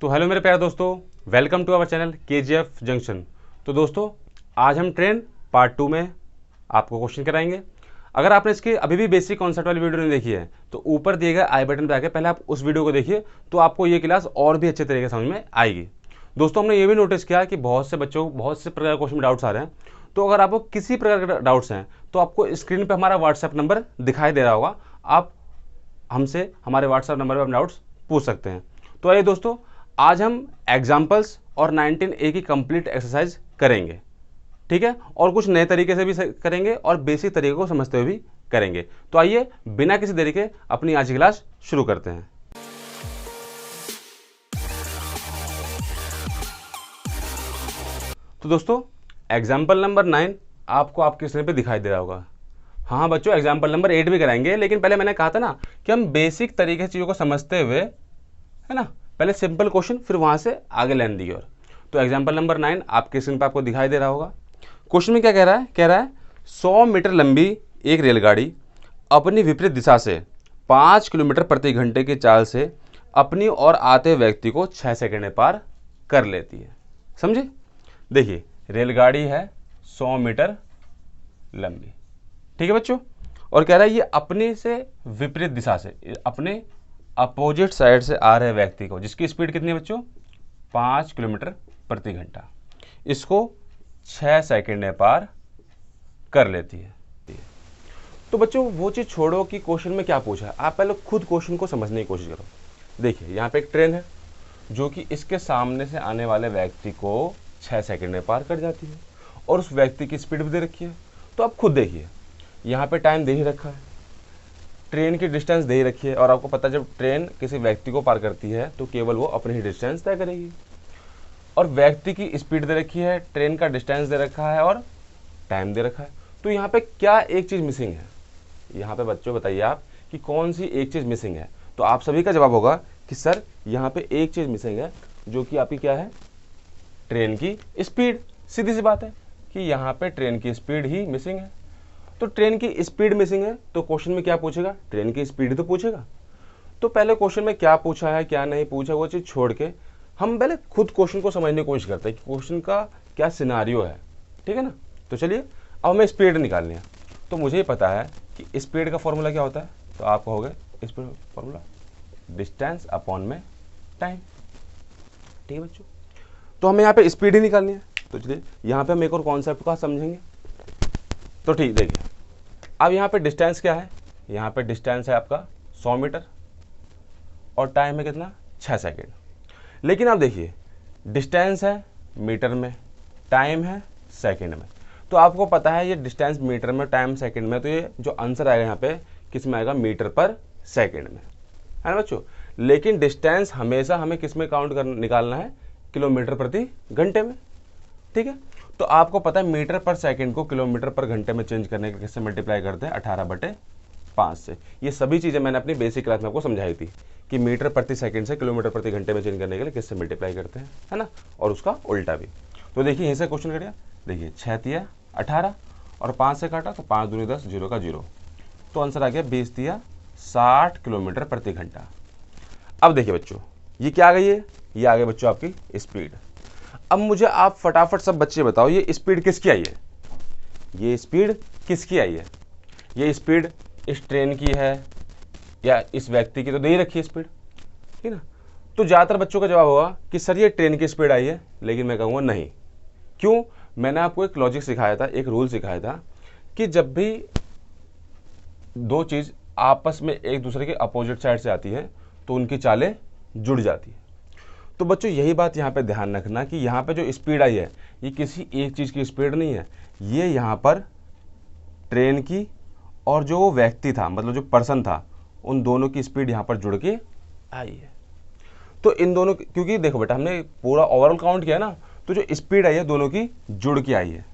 तो हेलो मेरे प्यारे दोस्तों, welcome to our channel KGF junction. तो दोस्तों, आज हम ट्रेन पार्ट 2 में आपको क्वेश्चन कराएंगे। अगर आपने इसकी अभी भी बेसिक कॉन्सेप्ट वाली वीडियो नहीं देखी है तो ऊपर दिए गए आई बटन पर आके पहले आप उस वीडियो को देखिए, तो आपको ये क्लास और भी अच्छे तरीके से समझ में आएगी। दोस्तों, हमने ये भी नोटिस किया कि बहुत से बच्चों को बहुत से प्रकार के क्वेश्चन में डाउट्स आ रहे हैं। तो अगर आपको किसी प्रकार के डाउट्स हैं तो आपको स्क्रीन पर हमारा व्हाट्सएप नंबर दिखाई दे रहा होगा। आप हमसे हमारे व्हाट्सएप नंबर पर अपने डाउट्स पूछ सकते हैं। तो आइए दोस्तों, आज हम एग्जाम्पल्स और 19A की कंप्लीट एक्सरसाइज करेंगे, ठीक है। और कुछ नए तरीके से भी करेंगे और बेसिक तरीके को समझते हुए भी करेंगे। तो आइए बिना किसी देरी के अपनी आज की क्लास शुरू करते हैं। तो दोस्तों, एग्जाम्पल नंबर 9 आपको आपके स्क्रीन पे दिखाई दे रहा होगा। हाँ बच्चों, एग्जाम्पल नंबर 8 भी कराएंगे, लेकिन पहले मैंने कहा था ना कि हम बेसिक तरीके से चीज़ों को समझते हुए, है ना, पहले सिंपल क्वेश्चन फिर वहाँ से आगे लाइन दी और। तो एग्जाम्पल नंबर 9 आपके स्क्रीन पर आपको दिखाई दे रहा होगा। क्वेश्चन में क्या कह रहा है 100 मीटर लंबी एक रेलगाड़ी अपनी विपरीत दिशा से 5 किलोमीटर प्रति घंटे की चाल से अपनी ओर आते व्यक्ति को 6 सेकंड में पार कर लेती है। समझे? देखिए, रेलगाड़ी है 100 मीटर लंबी, ठीक है बच्चों, और कह रहा है ये अपने से विपरीत दिशा से, अपने अपोजिट साइड से आ रहे व्यक्ति को, जिसकी स्पीड कितनी है बच्चों, 5 किलोमीटर प्रति घंटा, इसको 6 सेकंड में पार कर लेती है। तो बच्चों वो चीज़ छोड़ो कि क्वेश्चन में क्या पूछा है, आप पहले खुद क्वेश्चन को समझने की कोशिश करो। देखिए, यहाँ पे एक ट्रेन है जो कि इसके सामने से आने वाले व्यक्ति को 6 सेकंड में पार कर जाती है और उस व्यक्ति की स्पीड भी दे रखी है। तो आप खुद देखिए, यहाँ पे टाइम दे ही रखा है, ट्रेन की डिस्टेंस दे ही रखी है, और आपको पता है जब ट्रेन किसी व्यक्ति को पार करती है तो केवल वो अपनी ही डिस्टेंस तय करेगी, और व्यक्ति की स्पीड दे रखी है, ट्रेन का डिस्टेंस दे रखा है और टाइम दे रखा है। तो यहाँ पे क्या एक चीज़ मिसिंग है? यहाँ पे बच्चों बताइए आप कि कौन सी एक चीज़ मिसिंग है? तो आप सभी का जवाब होगा कि सर यहाँ पे एक चीज़ मिसिंग है, जो कि आपकी क्या है, ट्रेन की स्पीड। सीधी सी बात है कि यहाँ पे ट्रेन की स्पीड ही मिसिंग है। तो ट्रेन की स्पीड मिसिंग है तो क्वेश्चन में क्या पूछेगा, ट्रेन की स्पीड तो पूछेगा। तो पहले क्वेश्चन में क्या पूछा है क्या नहीं पूछा वो चीज़ छोड़ के हम पहले खुद क्वेश्चन को समझने की कोशिश करते हैं कि क्वेश्चन का क्या सिनारियो है, ठीक है ना। तो चलिए, अब हमें स्पीड निकालनी है। तो मुझे पता है कि स्पीड का फॉर्मूला क्या होता है, तो आप कहोगे स्पीड फॉर्मूला डिस्टेंस अपॉन में टाइम, ठीक है बच्चों। तो हमें यहाँ पे स्पीड ही निकालनी है। तो चलिए यहाँ पे हम एक और कॉन्सेप्ट का समझेंगे। तो ठीक, देखिए अब यहाँ पे डिस्टेंस क्या है, यहाँ पे डिस्टेंस है आपका 100 मीटर और टाइम है कितना, 6 सेकंड। लेकिन आप देखिए, डिस्टेंस है मीटर में, टाइम है सेकंड में। तो आपको पता है ये डिस्टेंस मीटर में, टाइम सेकंड में, तो ये जो आंसर आएगा यहाँ पे किस में आएगा, मीटर पर सेकंड में, है ना बच्चों। लेकिन डिस्टेंस हमेशा हमें किस में काउंट निकालना है, किलोमीटर प्रति घंटे में, ठीक है। तो आपको पता है मीटर पर सेकंड को किलोमीटर पर घंटे में चेंज करने के किससे मल्टीप्लाई करते हैं, 18/5 से। ये सभी चीज़ें मैंने अपनी बेसिक क्लास में आपको समझाई थी कि मीटर प्रति सेकंड से किलोमीटर प्रति घंटे में चेंज करने के लिए किससे मल्टीप्लाई करते हैं, है ना, और उसका उल्टा भी। तो देखिए यहीं से क्वेश्चन करिए, देखिए 6 तिया 18 और 5 से काटा तो 5 दूनी 10, 0 का 0, तो आंसर आ गया 20 तिया 60 किलोमीटर प्रति घंटा। अब देखिए बच्चों, ये क्या आ गई है, ये आ गई बच्चों आपकी स्पीड। अब मुझे आप फटाफट सब बच्चे बताओ, ये स्पीड किसकी आई है, ये स्पीड किसकी आई है? ये स्पीड इस ट्रेन की है या इस व्यक्ति की? तो दे ही रखी है स्पीड, ठीक ना। तो ज़्यादातर बच्चों का जवाब होगा कि सर ये ट्रेन की स्पीड आई है, लेकिन मैं कहूँगा नहीं। क्यों? मैंने आपको एक लॉजिक सिखाया था, एक रूल सिखाया था कि जब भी दो चीज़ आपस में एक दूसरे के अपोजिट साइड से आती है तो उनकी चालें जुड़ जाती है। तो बच्चों यही बात यहाँ पे ध्यान रखना कि यहाँ पे जो स्पीड आई है ये किसी एक चीज़ की स्पीड नहीं है, ये यहाँ पर ट्रेन की और जो वो व्यक्ति था, मतलब जो पर्सन था, उन दोनों की स्पीड यहाँ पर जुड़ के आई है। तो इन दोनों, क्योंकि देखो बेटा हमने पूरा ओवरऑल काउंट किया ना, तो जो स्पीड आई है दोनों की जुड़ के आई है,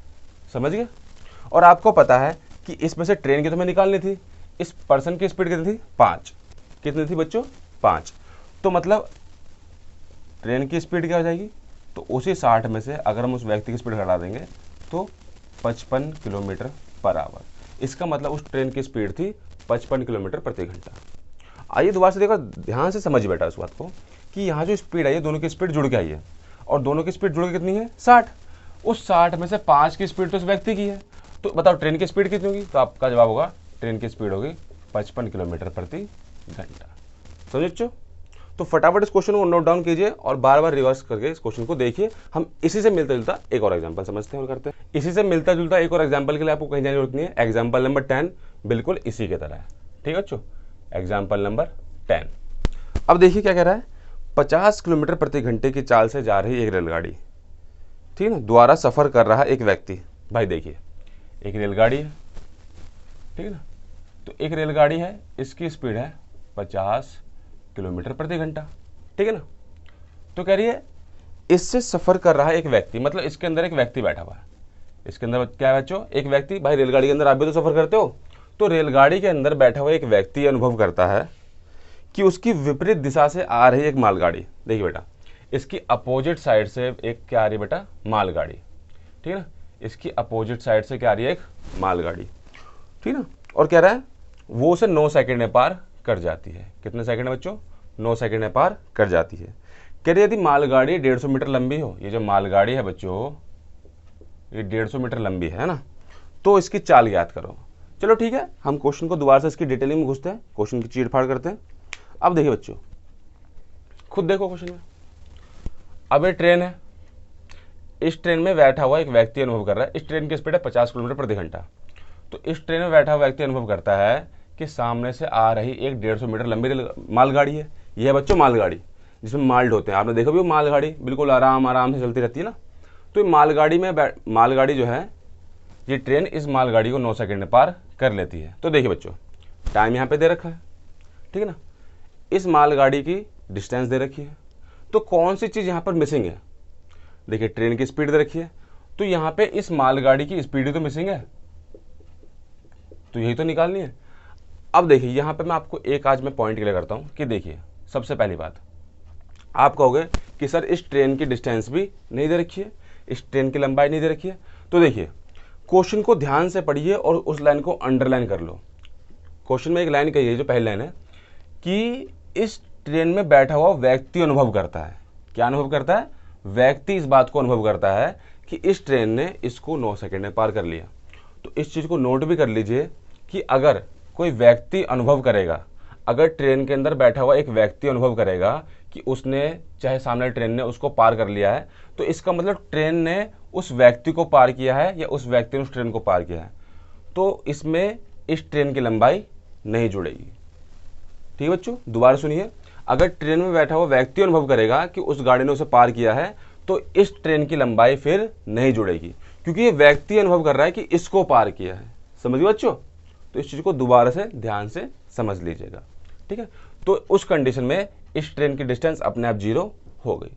समझ गए। और आपको पता है कि इसमें से ट्रेन की तो हमें निकालनी थी, इस पर्सन की स्पीड कितनी थी, 5। कितनी थी बच्चों, 5। तो मतलब ट्रेन की स्पीड क्या हो जाएगी, तो उसी 60 में से अगर हम उस व्यक्ति की स्पीड घटा देंगे तो 55 किलोमीटर पर आवर। इसका मतलब उस ट्रेन की स्पीड थी 55 किलोमीटर प्रति घंटा। आइए दोबारा से देखो, ध्यान से समझिए बेटा इस बात को कि यहाँ जो स्पीड आई है दोनों की स्पीड जुड़ के आई है, और दोनों की स्पीड जुड़ के कितनी है 60। उस 60 में से 5 की स्पीड तो उस व्यक्ति की है। तो बताओ ट्रेन की स्पीड कितनी होगी? तो आपका जवाब होगा ट्रेन की स्पीड होगी 55 किलोमीटर प्रति घंटा। समझ बच्चों? तो फटाफट इस क्वेश्चन को नोट डाउन कीजिए और बार बार रिवर्स करके इस क्वेश्चन को देखिए। हम इसी से मिलता जुलता एक और एग्जांपल समझते हैं और करते हैं। इसी से मिलता जुलता एक और एग्जांपल के लिए आपको कहीं जाने की जरूरत नहीं है। एग्जांपल नंबर 10 बिल्कुल इसी की तरह है। ठीक है बच्चों, एग्जांपल नंबर 10। अब देखिए क्या कह रहा है, 50 किलोमीटर प्रति घंटे की चाल से जा रही एक रेलगाड़ी, ठीक है ना, द्वारा सफर कर रहा एक व्यक्ति। भाई देखिए एक रेलगाड़ी है, ठीक है ना, तो एक रेलगाड़ी है, इसकी स्पीड है 50 किलोमीटर प्रति घंटा, ठीक है ना। तो कह रही है इससे सफर कर रहा एक व्यक्ति, मतलब इसके अंदर एक व्यक्ति बैठा हुआ है। इसके अंदर क्या है बच्चों? एक व्यक्ति। भाई रेलगाड़ी के अंदर आप भी तो सफर करते हो, तो रेलगाड़ी के अंदर बैठा हुआ एक व्यक्ति अनुभव करता है कि उसकी विपरीत दिशा से आ रही एक मालगाड़ी, देखिए बेटा इसकी अपोजिट साइड से एक क्या आ रही है बेटा? मालगाड़ी, ठीक है ना। इसकी अपोजिट साइड से क्या आ रही है? एक मालगाड़ी, ठीक है ना। और कह रहा है वो उसे 9 सेकंड में पार कर जाती है। कितने सेकंड में बच्चों? 9 सेकंड में पार कर जाती है। कह रही यदि मालगाड़ी 150 मीटर लंबी हो, ये जो मालगाड़ी है बच्चों ये 150 मीटर लंबी है ना, तो इसकी चाल ज्ञात करो। चलो ठीक है, हम क्वेश्चन को दोबारा से इसकी डिटेलिंग में घुसते हैं, क्वेश्चन की चीड़ फाड़ करते हैं। अब देखिए बच्चों, खुद देखो क्वेश्चन में। अब ये ट्रेन है, इस ट्रेन में बैठा हुआ एक व्यक्ति अनुभव कर रहा है, इस ट्रेन की स्पीड है 50 किलोमीटर प्रति घंटा। तो इस ट्रेन में बैठा हुआ व्यक्ति अनुभव करता है कि सामने से आ रही एक 150 मीटर लंबी मालगाड़ी है। यह है बच्चों मालगाड़ी जिसमें माल ढोते हैं। आपने देखा भी वो मालगाड़ी बिल्कुल आराम आराम से चलती रहती है ना। तो ये मालगाड़ी जो है, ये ट्रेन इस मालगाड़ी को 9 सेकंड में पार कर लेती है। तो देखिए बच्चों टाइम यहाँ पे दे रखा है, ठीक है ना। इस मालगाड़ी की डिस्टेंस दे रखी है। तो कौन सी चीज़ यहाँ पर मिसिंग है? देखिए ट्रेन की स्पीड दे रखी है, तो यहाँ पे इस मालगाड़ी की स्पीड ही तो मिसिंग है, तो यही तो निकालनी है। अब देखिए यहाँ पे मैं आपको एक आज मैं पॉइंट क्लियर करता हूँ कि देखिए सबसे पहली बात, आप कहोगे कि सर इस ट्रेन की डिस्टेंस भी नहीं दे रखी है, इस ट्रेन की लंबाई नहीं दे रखी है। तो देखिए क्वेश्चन को ध्यान से पढ़िए और उस लाइन को अंडरलाइन कर लो। क्वेश्चन में एक लाइन कही है, जो पहली लाइन है कि इस ट्रेन में बैठा हुआ व्यक्ति अनुभव करता है। क्या अनुभव करता है? व्यक्ति इस बात को अनुभव करता है कि इस ट्रेन ने इसको 9 सेकंड में पार कर लिया। तो इस चीज़ को नोट भी कर लीजिए कि अगर कोई व्यक्ति अनुभव करेगा, अगर ट्रेन के अंदर बैठा हुआ एक व्यक्ति अनुभव करेगा कि उसने चाहे सामने ट्रेन ने उसको पार कर लिया है, तो इसका मतलब ट्रेन ने उस व्यक्ति को पार किया है या उस व्यक्ति ने उस ट्रेन को पार किया है। तो इसमें इस ट्रेन की लंबाई नहीं जुड़ेगी। ठीक है बच्चों, दोबारा सुनिए, अगर ट्रेन में बैठा हुआ व्यक्ति अनुभव करेगा कि उस गाड़ी ने उसे पार किया है, तो इस ट्रेन की लंबाई फिर नहीं जुड़ेगी, क्योंकि ये व्यक्ति अनुभव कर रहा है कि इसको पार किया है। समझिए बच्चों, तो इस चीज़ को दोबारा से ध्यान से समझ लीजिएगा, ठीक है। तो उस कंडीशन में इस ट्रेन की डिस्टेंस अपने आप 0 हो गई।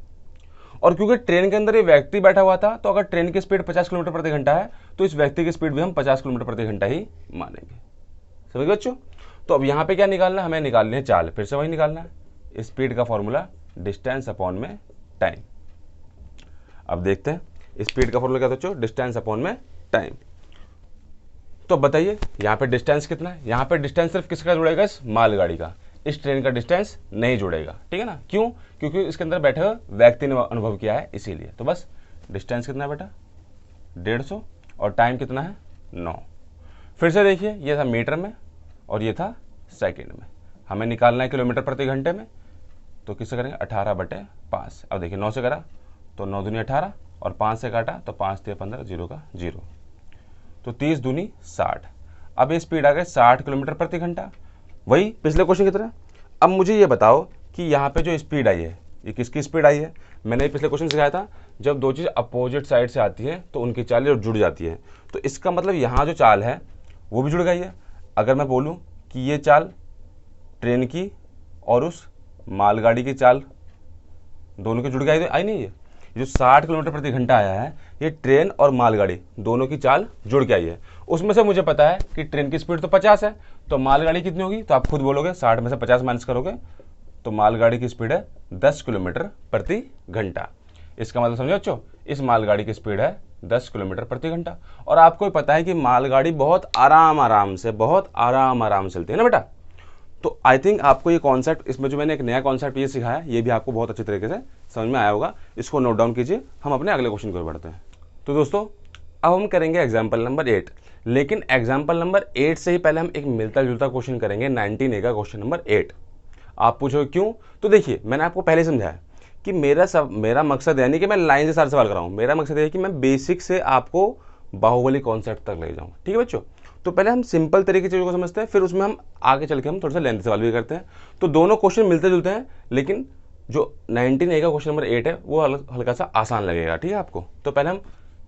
और क्योंकि ट्रेन के अंदर ये व्यक्ति बैठा हुआ था, तो अगर ट्रेन की स्पीड 50 किलोमीटर प्रति घंटा है, तो इस व्यक्ति की स्पीड भी हम 50 किलोमीटर प्रति घंटा ही मानेंगे। समझ बच्चों। तो अब यहाँ पे क्या निकालना है? हमें निकालनी है चाल। फिर से वही निकालना है, स्पीड का फॉर्मूला डिस्टेंस अपॉन में टाइम। अब देखते हैं स्पीड का फॉर्मूला क्या था बच्चों? डिस्टेंस अपॉन में टाइम। तो बताइए यहाँ पे डिस्टेंस कितना है? यहाँ पे डिस्टेंस सिर्फ किसका जुड़ेगा? इस मालगाड़ी का। इस ट्रेन का डिस्टेंस नहीं जुड़ेगा, ठीक है ना। क्यों? क्योंकि इसके अंदर बैठे हुए व्यक्ति ने अनुभव किया है, इसीलिए। तो बस डिस्टेंस कितना है बेटा? 150, और टाइम कितना है? 9। फिर से देखिए, ये था मीटर में और ये था सेकंड में। हमें निकालना है किलोमीटर प्रति घंटे में, तो किससे करेंगे? 18/5। अब देखिए 9 से करा तो 9 दूनी 18, और 5 से काटा तो 5 3 15, 0 का 0, तो 30 दूनी 60। अब ये स्पीड आ गई 60 किलोमीटर प्रति घंटा, वही पिछले क्वेश्चन की तरह। अब मुझे ये बताओ कि यहाँ पे जो स्पीड आई है, ये किसकी स्पीड आई है? मैंने पिछले क्वेश्चन सिखाया था, जब दो चीज़ अपोजिट साइड से आती है तो उनकी चाल जुड़ जाती है। तो इसका मतलब यहाँ जो चाल है वो भी जुड़ गई है। अगर मैं बोलूँ कि ये चाल ट्रेन की और उस मालगाड़ी की चाल दोनों की जुड़ गई, आई नहीं है? जो 60 किलोमीटर प्रति घंटा आया है, ये ट्रेन और मालगाड़ी दोनों की चाल जुड़ के आई है। उसमें से मुझे पता है कि ट्रेन की स्पीड तो 50 है, तो मालगाड़ी कितनी होगी? तो आप खुद बोलोगे, 60 में से 50 माइनस करोगे तो मालगाड़ी की स्पीड है 10 किलोमीटर प्रति घंटा। इसका मतलब समझो बच्चों, इस मालगाड़ी की स्पीड है 10 किलोमीटर प्रति घंटा। और आपको पता है कि मालगाड़ी बहुत आराम आराम से चलती है ना बेटा। तो आई थिंक आपको ये कॉन्सेप्ट, इसमें जो मैंने एक नया कॉन्सेप्ट ये सिखाया, ये भी आपको बहुत अच्छे तरीके से समझ में आया होगा। इसको नोट डाउन कीजिए, हम अपने अगले क्वेश्चन की ओर बढ़ते हैं। तो दोस्तों अब हम करेंगे एग्जाम्पल नंबर 8, लेकिन एग्जाम्पल नंबर 8 से ही पहले हम एक मिलता जुलता क्वेश्चन करेंगे 19A का क्वेश्चन नंबर 8। आप पूछोगे क्यों? तो देखिए मैंने आपको पहले समझाया कि मेरा मकसद यानी कि मैं लाइन से सारे सवाल कराऊँ, मेरा मकसद है कि मैं बेसिक से आपको बाहुबली कॉन्सेप्ट तक ले जाऊँ। ठीक है बच्चों, तो पहले हम सिंपल तरीके चीज़ों को समझते हैं, फिर उसमें हम आगे चल के हम थोड़ा सा लेंथ सवाल भी करते हैं। तो दोनों क्वेश्चन मिलते जुलते हैं, लेकिन जो 19A का क्वेश्चन नंबर 8 है वो हल्का सा आसान लगेगा। ठीक है आपको, तो पहले हम,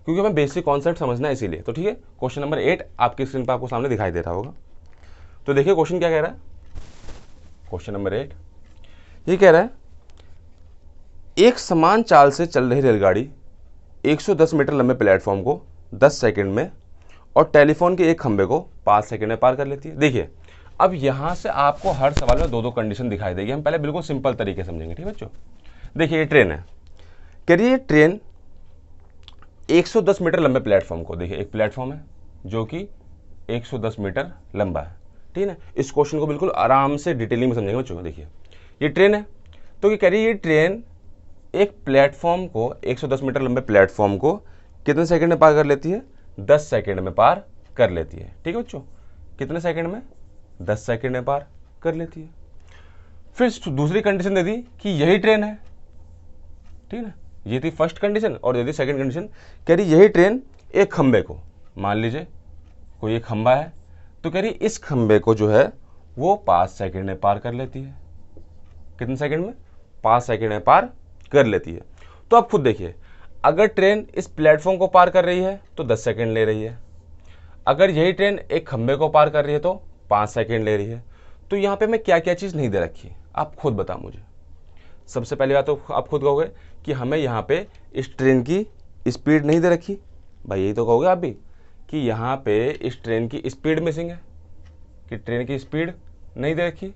क्योंकि हमें बेसिक कॉन्सेप्ट समझना है इसीलिए, तो ठीक है क्वेश्चन नंबर 8 आपकी स्क्रीन पर आपको सामने दिखाई दे रहा होगा। तो देखिए क्वेश्चन क्या कह रहा है। क्वेश्चन नंबर 8 ये कह रहा है, एक समान चाल से चल रही रेलगाड़ी 110 मीटर लंबे प्लेटफॉर्म को 10 सेकंड में और टेलीफोन के एक खंबे को 5 सेकंड में पार कर लेती है। देखिए अब यहाँ से आपको हर सवाल में दो कंडीशन दिखाई देगी। हम पहले बिल्कुल सिंपल तरीके से समझेंगे। ठीक है बच्चों, देखिए ये ट्रेन है, करिए ट्रेन 110 मीटर लंबे प्लेटफॉर्म को, देखिए एक प्लेटफॉर्म है जो कि 110 मीटर लंबा है। ठीक है ना, इस क्वेश्चन को बिल्कुल आराम से डिटेलिंग में समझेंगे बच्चों। देखिए ये ट्रेन है, तो कह रही है ये ट्रेन एक प्लेटफॉर्म को 110 मीटर लंबे प्लेटफॉर्म को कितने सेकंड में पार कर लेती है? 10 सेकंड में पार कर लेती है। ठीक है बच्चों, कितने सेकंड में? 10 सेकंड में पार कर लेती है। फिर दूसरी कंडीशन दे दी कि यही ट्रेन है। ठीक है ना, ये थी फर्स्ट कंडीशन, और दे दी सेकंड कंडीशन, कह रही यही ट्रेन एक खंबे को, मान लीजिए कोई एक खंबा है, तो कह रही इस खंबे को जो है वो 5 सेकंड में पार कर लेती है। कितने सेकंड में? 5 सेकंड में पार कर लेती है। तो आप खुद देखिए, अगर ट्रेन इस प्लेटफॉर्म को पार कर रही है तो 10 सेकंड ले रही है, अगर यही ट्रेन एक खंबे को पार कर रही है तो 5 सेकंड ले रही है। तो यहाँ पे मैं क्या क्या चीज़ नहीं दे रखी, आप खुद बताओ मुझे। सबसे पहली बात तो आप खुद कहोगे कि हमें यहाँ पे इस ट्रेन की स्पीड नहीं दे रखी। भाई यही तो कहोगे आप भी कि यहाँ पे इस ट्रेन की स्पीड मिसिंग है, कि ट्रेन की स्पीड नहीं दे रखी।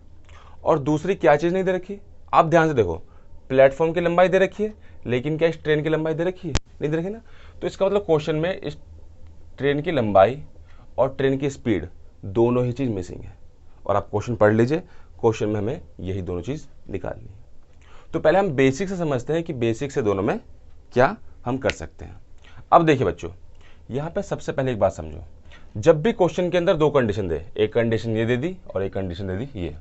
और दूसरी क्या चीज़ नहीं दे रखी, आप ध्यान से देखो, प्लेटफॉर्म की लंबाई दे रखी है, लेकिन क्या इस ट्रेन की लंबाई दे रखी है? नहीं दे रखी ना। तो इसका मतलब क्वेश्चन में इस ट्रेन की लंबाई और ट्रेन की स्पीड दोनों ही चीज़ मिसिंग है। और आप क्वेश्चन पढ़ लीजिए, क्वेश्चन में हमें यही दोनों चीज़ निकालनी है। तो पहले हम बेसिक से समझते हैं कि बेसिक से दोनों में क्या हम कर सकते हैं। अब देखिए बच्चों, यहाँ पे सबसे पहले एक बात समझो, जब भी क्वेश्चन के अंदर दो कंडीशन दे, एक कंडीशन ये दे दी और एक कंडीशन दे दी ये,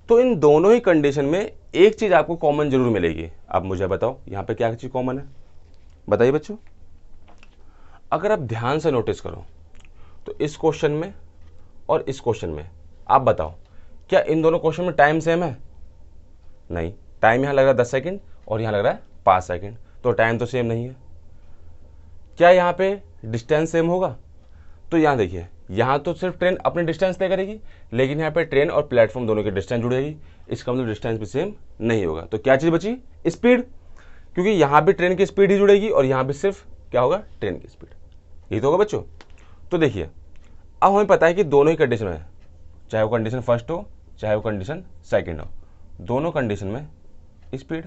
तो इन दोनों ही कंडीशन में एक चीज़ आपको कॉमन जरूर मिलेगी। अब मुझे बताओ यहाँ पे क्या चीज़ कॉमन है, बताइए बच्चों। अगर आप ध्यान से नोटिस करो तो इस क्वेश्चन में और इस क्वेश्चन में आप बताओ, क्या इन दोनों क्वेश्चन में टाइम सेम है? नहीं, टाइम यहाँ लग रहा है 10 सेकंड और यहाँ लग रहा है 5 सेकंड, तो टाइम तो सेम नहीं है। क्या यहाँ पे डिस्टेंस सेम होगा? तो यहाँ देखिए, यहाँ तो सिर्फ ट्रेन अपनी डिस्टेंस तय करेगी, लेकिन यहाँ पे ट्रेन और प्लेटफॉर्म दोनों की डिस्टेंस जुड़ेगी, इसका मतलब डिस्टेंस भी सेम नहीं होगा। तो क्या चीज़ बची? स्पीड, क्योंकि यहाँ भी ट्रेन की स्पीड ही जुड़ेगी और यहाँ भी सिर्फ क्या होगा? ट्रेन की स्पीड। यही तो होगा बच्चों। तो देखिए अब हमें पता है कि दोनों ही कंडीशन है, चाहे वो कंडीशन फर्स्ट हो चाहे वो कंडीशन सेकेंड हो, दोनों कंडीशन में स्पीड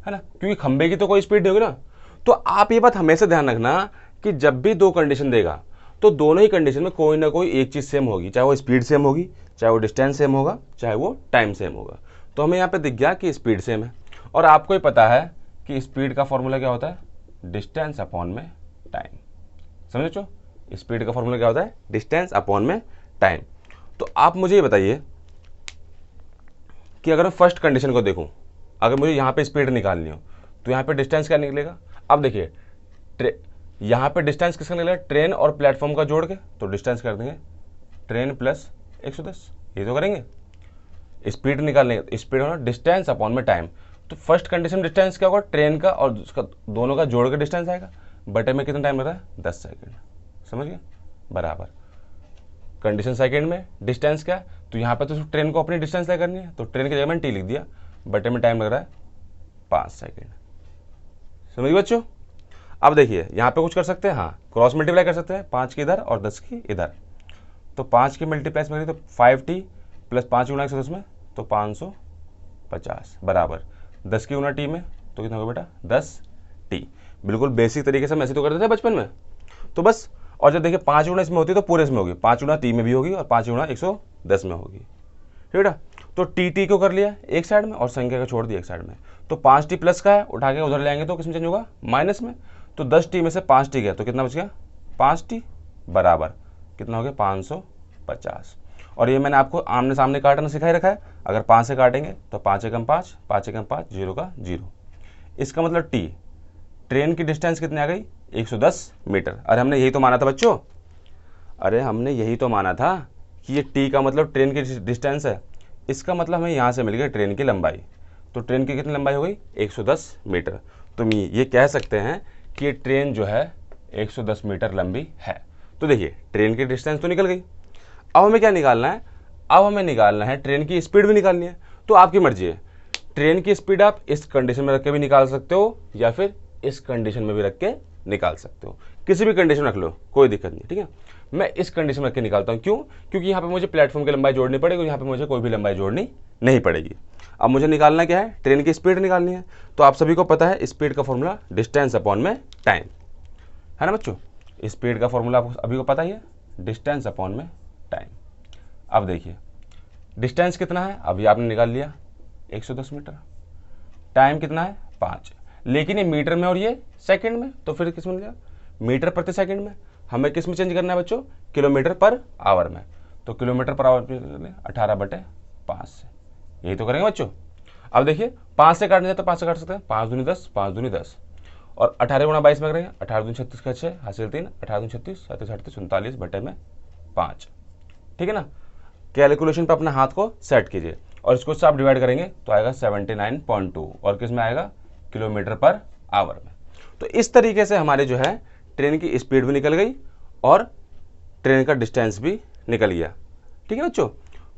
है ना, क्योंकि खंबे की तो कोई स्पीड नहीं होगी ना। तो आप ये बात हमेशा ध्यान रखना कि जब भी दो कंडीशन देगा तो दोनों ही कंडीशन में कोई ना कोई एक चीज़ सेम होगी, चाहे वो स्पीड सेम होगी, चाहे वो डिस्टेंस सेम होगा, चाहे वो टाइम सेम होगा। तो हमें यहाँ पे दिख गया कि स्पीड सेम है, और आपको ही पता है कि स्पीड का फॉर्मूला क्या होता है? डिस्टेंस अपॉन में टाइम। समझे बच्चों, स्पीड का फॉर्मूला क्या होता है? डिस्टेंस अपॉन में टाइम। तो आप मुझे ये बताइए कि अगर मैं फर्स्ट कंडीशन को देखूँ, अगर मुझे यहाँ पे स्पीड निकालनी हो तो यहाँ पे डिस्टेंस क्या निकलेगा? अब देखिए यहाँ पे डिस्टेंस किसका निकलेगा? ट्रेन और प्लेटफॉर्म का जोड़ के, तो डिस्टेंस कर देंगे ट्रेन प्लस 110, ये तो करेंगे। स्पीड निकालने, स्पीड होना डिस्टेंस अपॉन में टाइम। तो फर्स्ट कंडीशन डिस्टेंस क्या होगा? ट्रेन का और उसका दोनों का जोड़ के डिस्टेंस आएगा, बटे में कितना टाइम लग रहा है? 10 सेकंड। समझ गए? बराबर कंडीशन सेकंड में डिस्टेंस क्या, तो यहाँ पे तो ट्रेन को अपनी डिस्टेंस तय करनी है, तो ट्रेन की जगह मैंने टी लिख दिया, बटे में टाइम लग रहा है 5 सेकंड। समझिए बच्चों। अब देखिए यहाँ पे कुछ कर सकते हैं, हाँ क्रॉस मल्टीप्लाई कर सकते हैं, 5 की इधर और 10 की इधर। तो 5 की मल्टीप्लाई में तो 5t प्लस 5 गुना 110 में तो 550 बराबर 10 की गुना टी में तो कितना होगा बेटा? 10t। बिल्कुल बेसिक तरीके से हम ऐसे तो करते थे बचपन में। तो बस, और जब देखिए 5 गुना इसमें होती है तो पूरे इसमें होगी, 5 गुना टी में भी होगी और 5 गुना 110 में होगी। ठीक है बेटा। तो टी को कर लिया एक साइड में और संख्या का छोड़ दिया एक साइड में। तो 5t प्लस का है, उठा के उधर ले आएंगे तो किस में चेंज होगा, माइनस में। तो 10t में से 5t गया तो कितना बच गया, 5t बराबर कितना हो गया, 550। और ये मैंने आपको आमने सामने काटना सिखाई रखा है। अगर 5 से काटेंगे तो 5 एकम 5, 5 एकम 5, 0 का 0। इसका मतलब टी, ट्रेन की डिस्टेंस कितनी आ गई, 110 मीटर। अरे हमने यही तो माना था बच्चों, अरे हमने यही तो माना था कि ये टी का मतलब ट्रेन की डिस्टेंस है। इसका मतलब हमें यहाँ से मिल गई ट्रेन की लंबाई। तो ट्रेन की कितनी लंबाई हो गई, 110 मीटर। तो ये कह सकते हैं कि ये ट्रेन जो है 110 मीटर लंबी है। तो देखिए ट्रेन की डिस्टेंस तो निकल गई। अब हमें क्या निकालना है, अब हमें निकालना है ट्रेन की स्पीड भी निकालनी है। तो आपकी मर्जी है, ट्रेन की स्पीड आप इस कंडीशन में रख के भी निकाल सकते हो या फिर इस कंडीशन में भी रख के निकाल सकते हो। किसी भी कंडीशन रख लो, कोई दिक्कत नहीं, ठीक है। मैं इस कंडीशन में रख के निकालता हूँ। क्यों, क्योंकि यहाँ पे मुझे प्लेटफॉर्म की लंबाई जोड़नी पड़ेगी, यहाँ पे मुझे कोई भी लंबाई जोड़नी नहीं पड़ेगी। अब मुझे निकालना क्या है, ट्रेन की स्पीड निकालनी है। तो आप सभी को पता है स्पीड का फॉर्मूला डिस्टेंस अपॉन में टाइम है ना बच्चों। स्पीड का फॉर्मूला आपको अभी को पता ही है, डिस्टेंस अपॉन में टाइम। अब देखिए डिस्टेंस कितना है, अभी आपने निकाल लिया 110 मीटर। टाइम कितना है, 5, लेकिन ये मीटर में और ये सेकंड में। तो फिर किस में मिलेगा, मीटर प्रति सेकंड में। हमें किस में चेंज करना है बच्चों, किलोमीटर पर आवर में। तो किलोमीटर पर आवर 18/5 से, यही तो करेंगे बच्चों। अब देखिए 5 से काटने जाए तो 5 से काट सकते हैं, 5 दूनी 10, 5 दूनी 10 और 18 गुणा 22 में करेंगे, 18 दूनी 36 का 6 हासिल 3, 18 दूनी 36, 37 38 39/5। ठीक है ना। कैलकुलेशन पे अपने हाथ को सेट कीजिए और इसको से आप डिवाइड करेंगे तो आएगा 79.2 और किस में आएगा, किलोमीटर पर आवर में। तो इस तरीके से हमारे जो है ट्रेन की स्पीड भी निकल गई और ट्रेन का डिस्टेंस भी निकल गया। ठीक है बच्चों।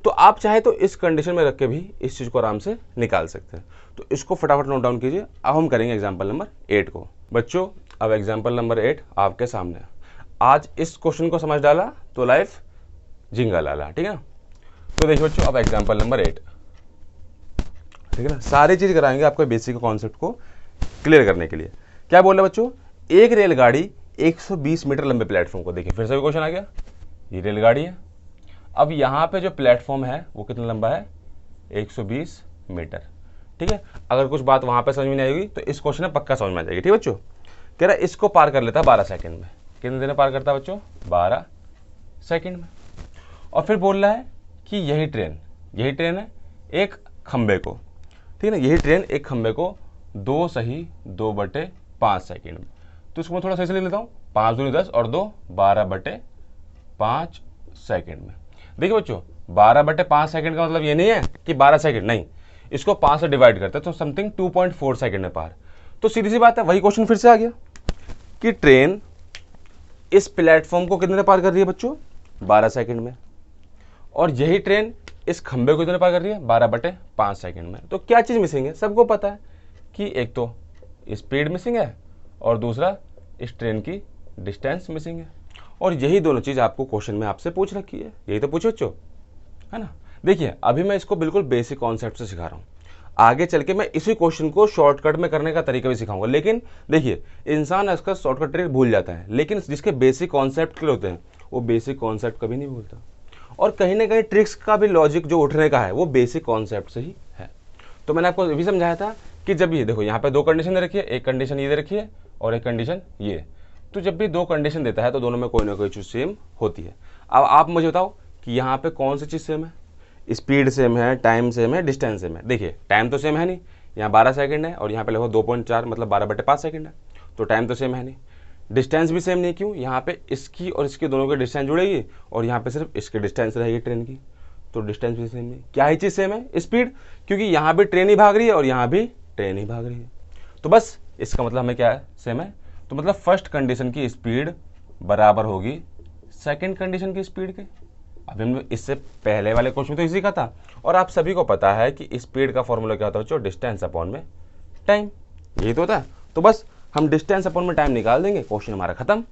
तो आप चाहे तो इस कंडीशन में रख के भी इस चीज़ को आराम से निकाल सकते हैं। तो इसको फटाफट नोट डाउन कीजिए। अब हम करेंगे एग्जाम्पल नंबर 8 को। बच्चों अब एग्जाम्पल नंबर 8 आपके सामने। आज इस क्वेश्चन को समझ डाला तो लाइफ जिंगा लाला। ठीक है ना। तो देखिए बच्चों अब एग्जाम्पल नंबर 8, ठीक है ना। सारी चीज़ कराएंगे आपको बेसिक कॉन्सेप्ट को क्लियर करने के लिए। क्या बोल रहे बच्चों, एक रेलगाड़ी 120 मीटर लंबे प्लेटफॉर्म को, देखिए फिर से भी क्वेश्चन आ गया, ये रेलगाड़ी है। अब यहाँ पे जो प्लेटफॉर्म है वो कितना लंबा है, 120 मीटर। ठीक है। अगर कुछ बात वहाँ पे समझ में नहीं आएगी तो इस क्वेश्चन में पक्का समझ में आ जाएगी। ठीक है बच्चों। कह रहा है इसको पार कर लेता 12 सेकंड में। कितने देर में पार करता है बच्चों, 12 सेकंड में। और फिर बोल रहा है कि यही ट्रेन है एक खंबे को, ठीक है ना, यही ट्रेन एक खंबे को 2/5 सेकंड में। तो इसको मैं थोड़ा सही से लिख लेता हूँ, 5 दूनी 10 और 2 12/5 सेकंड में। देखिए बच्चों 12/5 सेकंड का मतलब ये नहीं है कि 12 सेकंड, नहीं, इसको 5 से डिवाइड करते हैं तो समथिंग 2.4 सेकंड में पार। तो सीधी सी बात है, वही क्वेश्चन फिर से आ गया कि ट्रेन इस प्लेटफॉर्म को कितने पार कर रही है बच्चों, 12 सेकंड में। और यही ट्रेन इस खंबे को कितने पार कर रही है, 12/5 सेकंड में। तो क्या चीज़ मिसिंग है, सबको पता है कि एक तो स्पीड मिसिंग है और दूसरा इस ट्रेन की डिस्टेंस मिसिंग है। और यही दोनों चीज़ आपको क्वेश्चन में आपसे पूछ रखी है, यही तो पूछो बच्चों, है ना। देखिए अभी मैं इसको बिल्कुल बेसिक कॉन्सेप्ट से सिखा रहा हूँ, आगे चल के मैं इसी क्वेश्चन को शॉर्टकट में करने का तरीका भी सिखाऊंगा। लेकिन देखिए इंसान इसका शॉर्टकट ट्रिक भूल जाता है, लेकिन जिसके बेसिक कॉन्सेप्ट क्लियर होते हैं वो बेसिक कॉन्सेप्ट कभी नहीं भूलता। और कहीं ना कहीं ट्रिक्स का भी लॉजिक जो उठने का है वो बेसिक कॉन्सेप्ट से ही है। तो मैंने आपको ये भी समझाया था कि जब ये देखो यहाँ पे दो कंडीशन दे रखी है, एक कंडीशन ये दे रखी है और एक कंडीशन ये। तो जब भी दो कंडीशन देता है तो दोनों में कोई ना कोई चीज़ सेम होती है। अब आप मुझे बताओ कि यहाँ पे कौन सी चीज़ सेम है, स्पीड सेम है, टाइम सेम है, डिस्टेंस सेम है। देखिए टाइम तो सेम है नहीं, यहाँ 12 सेकंड है और यहाँ पे लगभग 2.4 मतलब 12/5 सेकंड है, तो टाइम तो सेम है नहीं। डिस्टेंस भी सेम नहीं, क्यों, यहाँ पे इसकी और इसकी दोनों की डिस्टेंस जुड़ेगी और यहाँ पे सिर्फ इसकी डिस्टेंस रहेगी ट्रेन की, तो डिस्टेंस भी सेम नहीं। क्या ही चीज़ सेम है, स्पीड, क्योंकि यहाँ भी ट्रेन ही भाग रही है और यहाँ भी ट्रेन ही भाग रही है। तो बस इसका मतलब हमें क्या है, सेम है। तो मतलब फर्स्ट कंडीशन की स्पीड बराबर होगी सेकेंड कंडीशन की स्पीड के। अभी हमने इससे पहले वाले क्वेश्चन में तो इसी का था और आप सभी को पता है कि स्पीड का फॉर्मूला क्या होता है बच्चों, डिस्टेंस अपॉन में टाइम, यही तो होता है। तो बस हम डिस्टेंस अपॉन में टाइम निकाल देंगे, क्वेश्चन हमारा खत्म।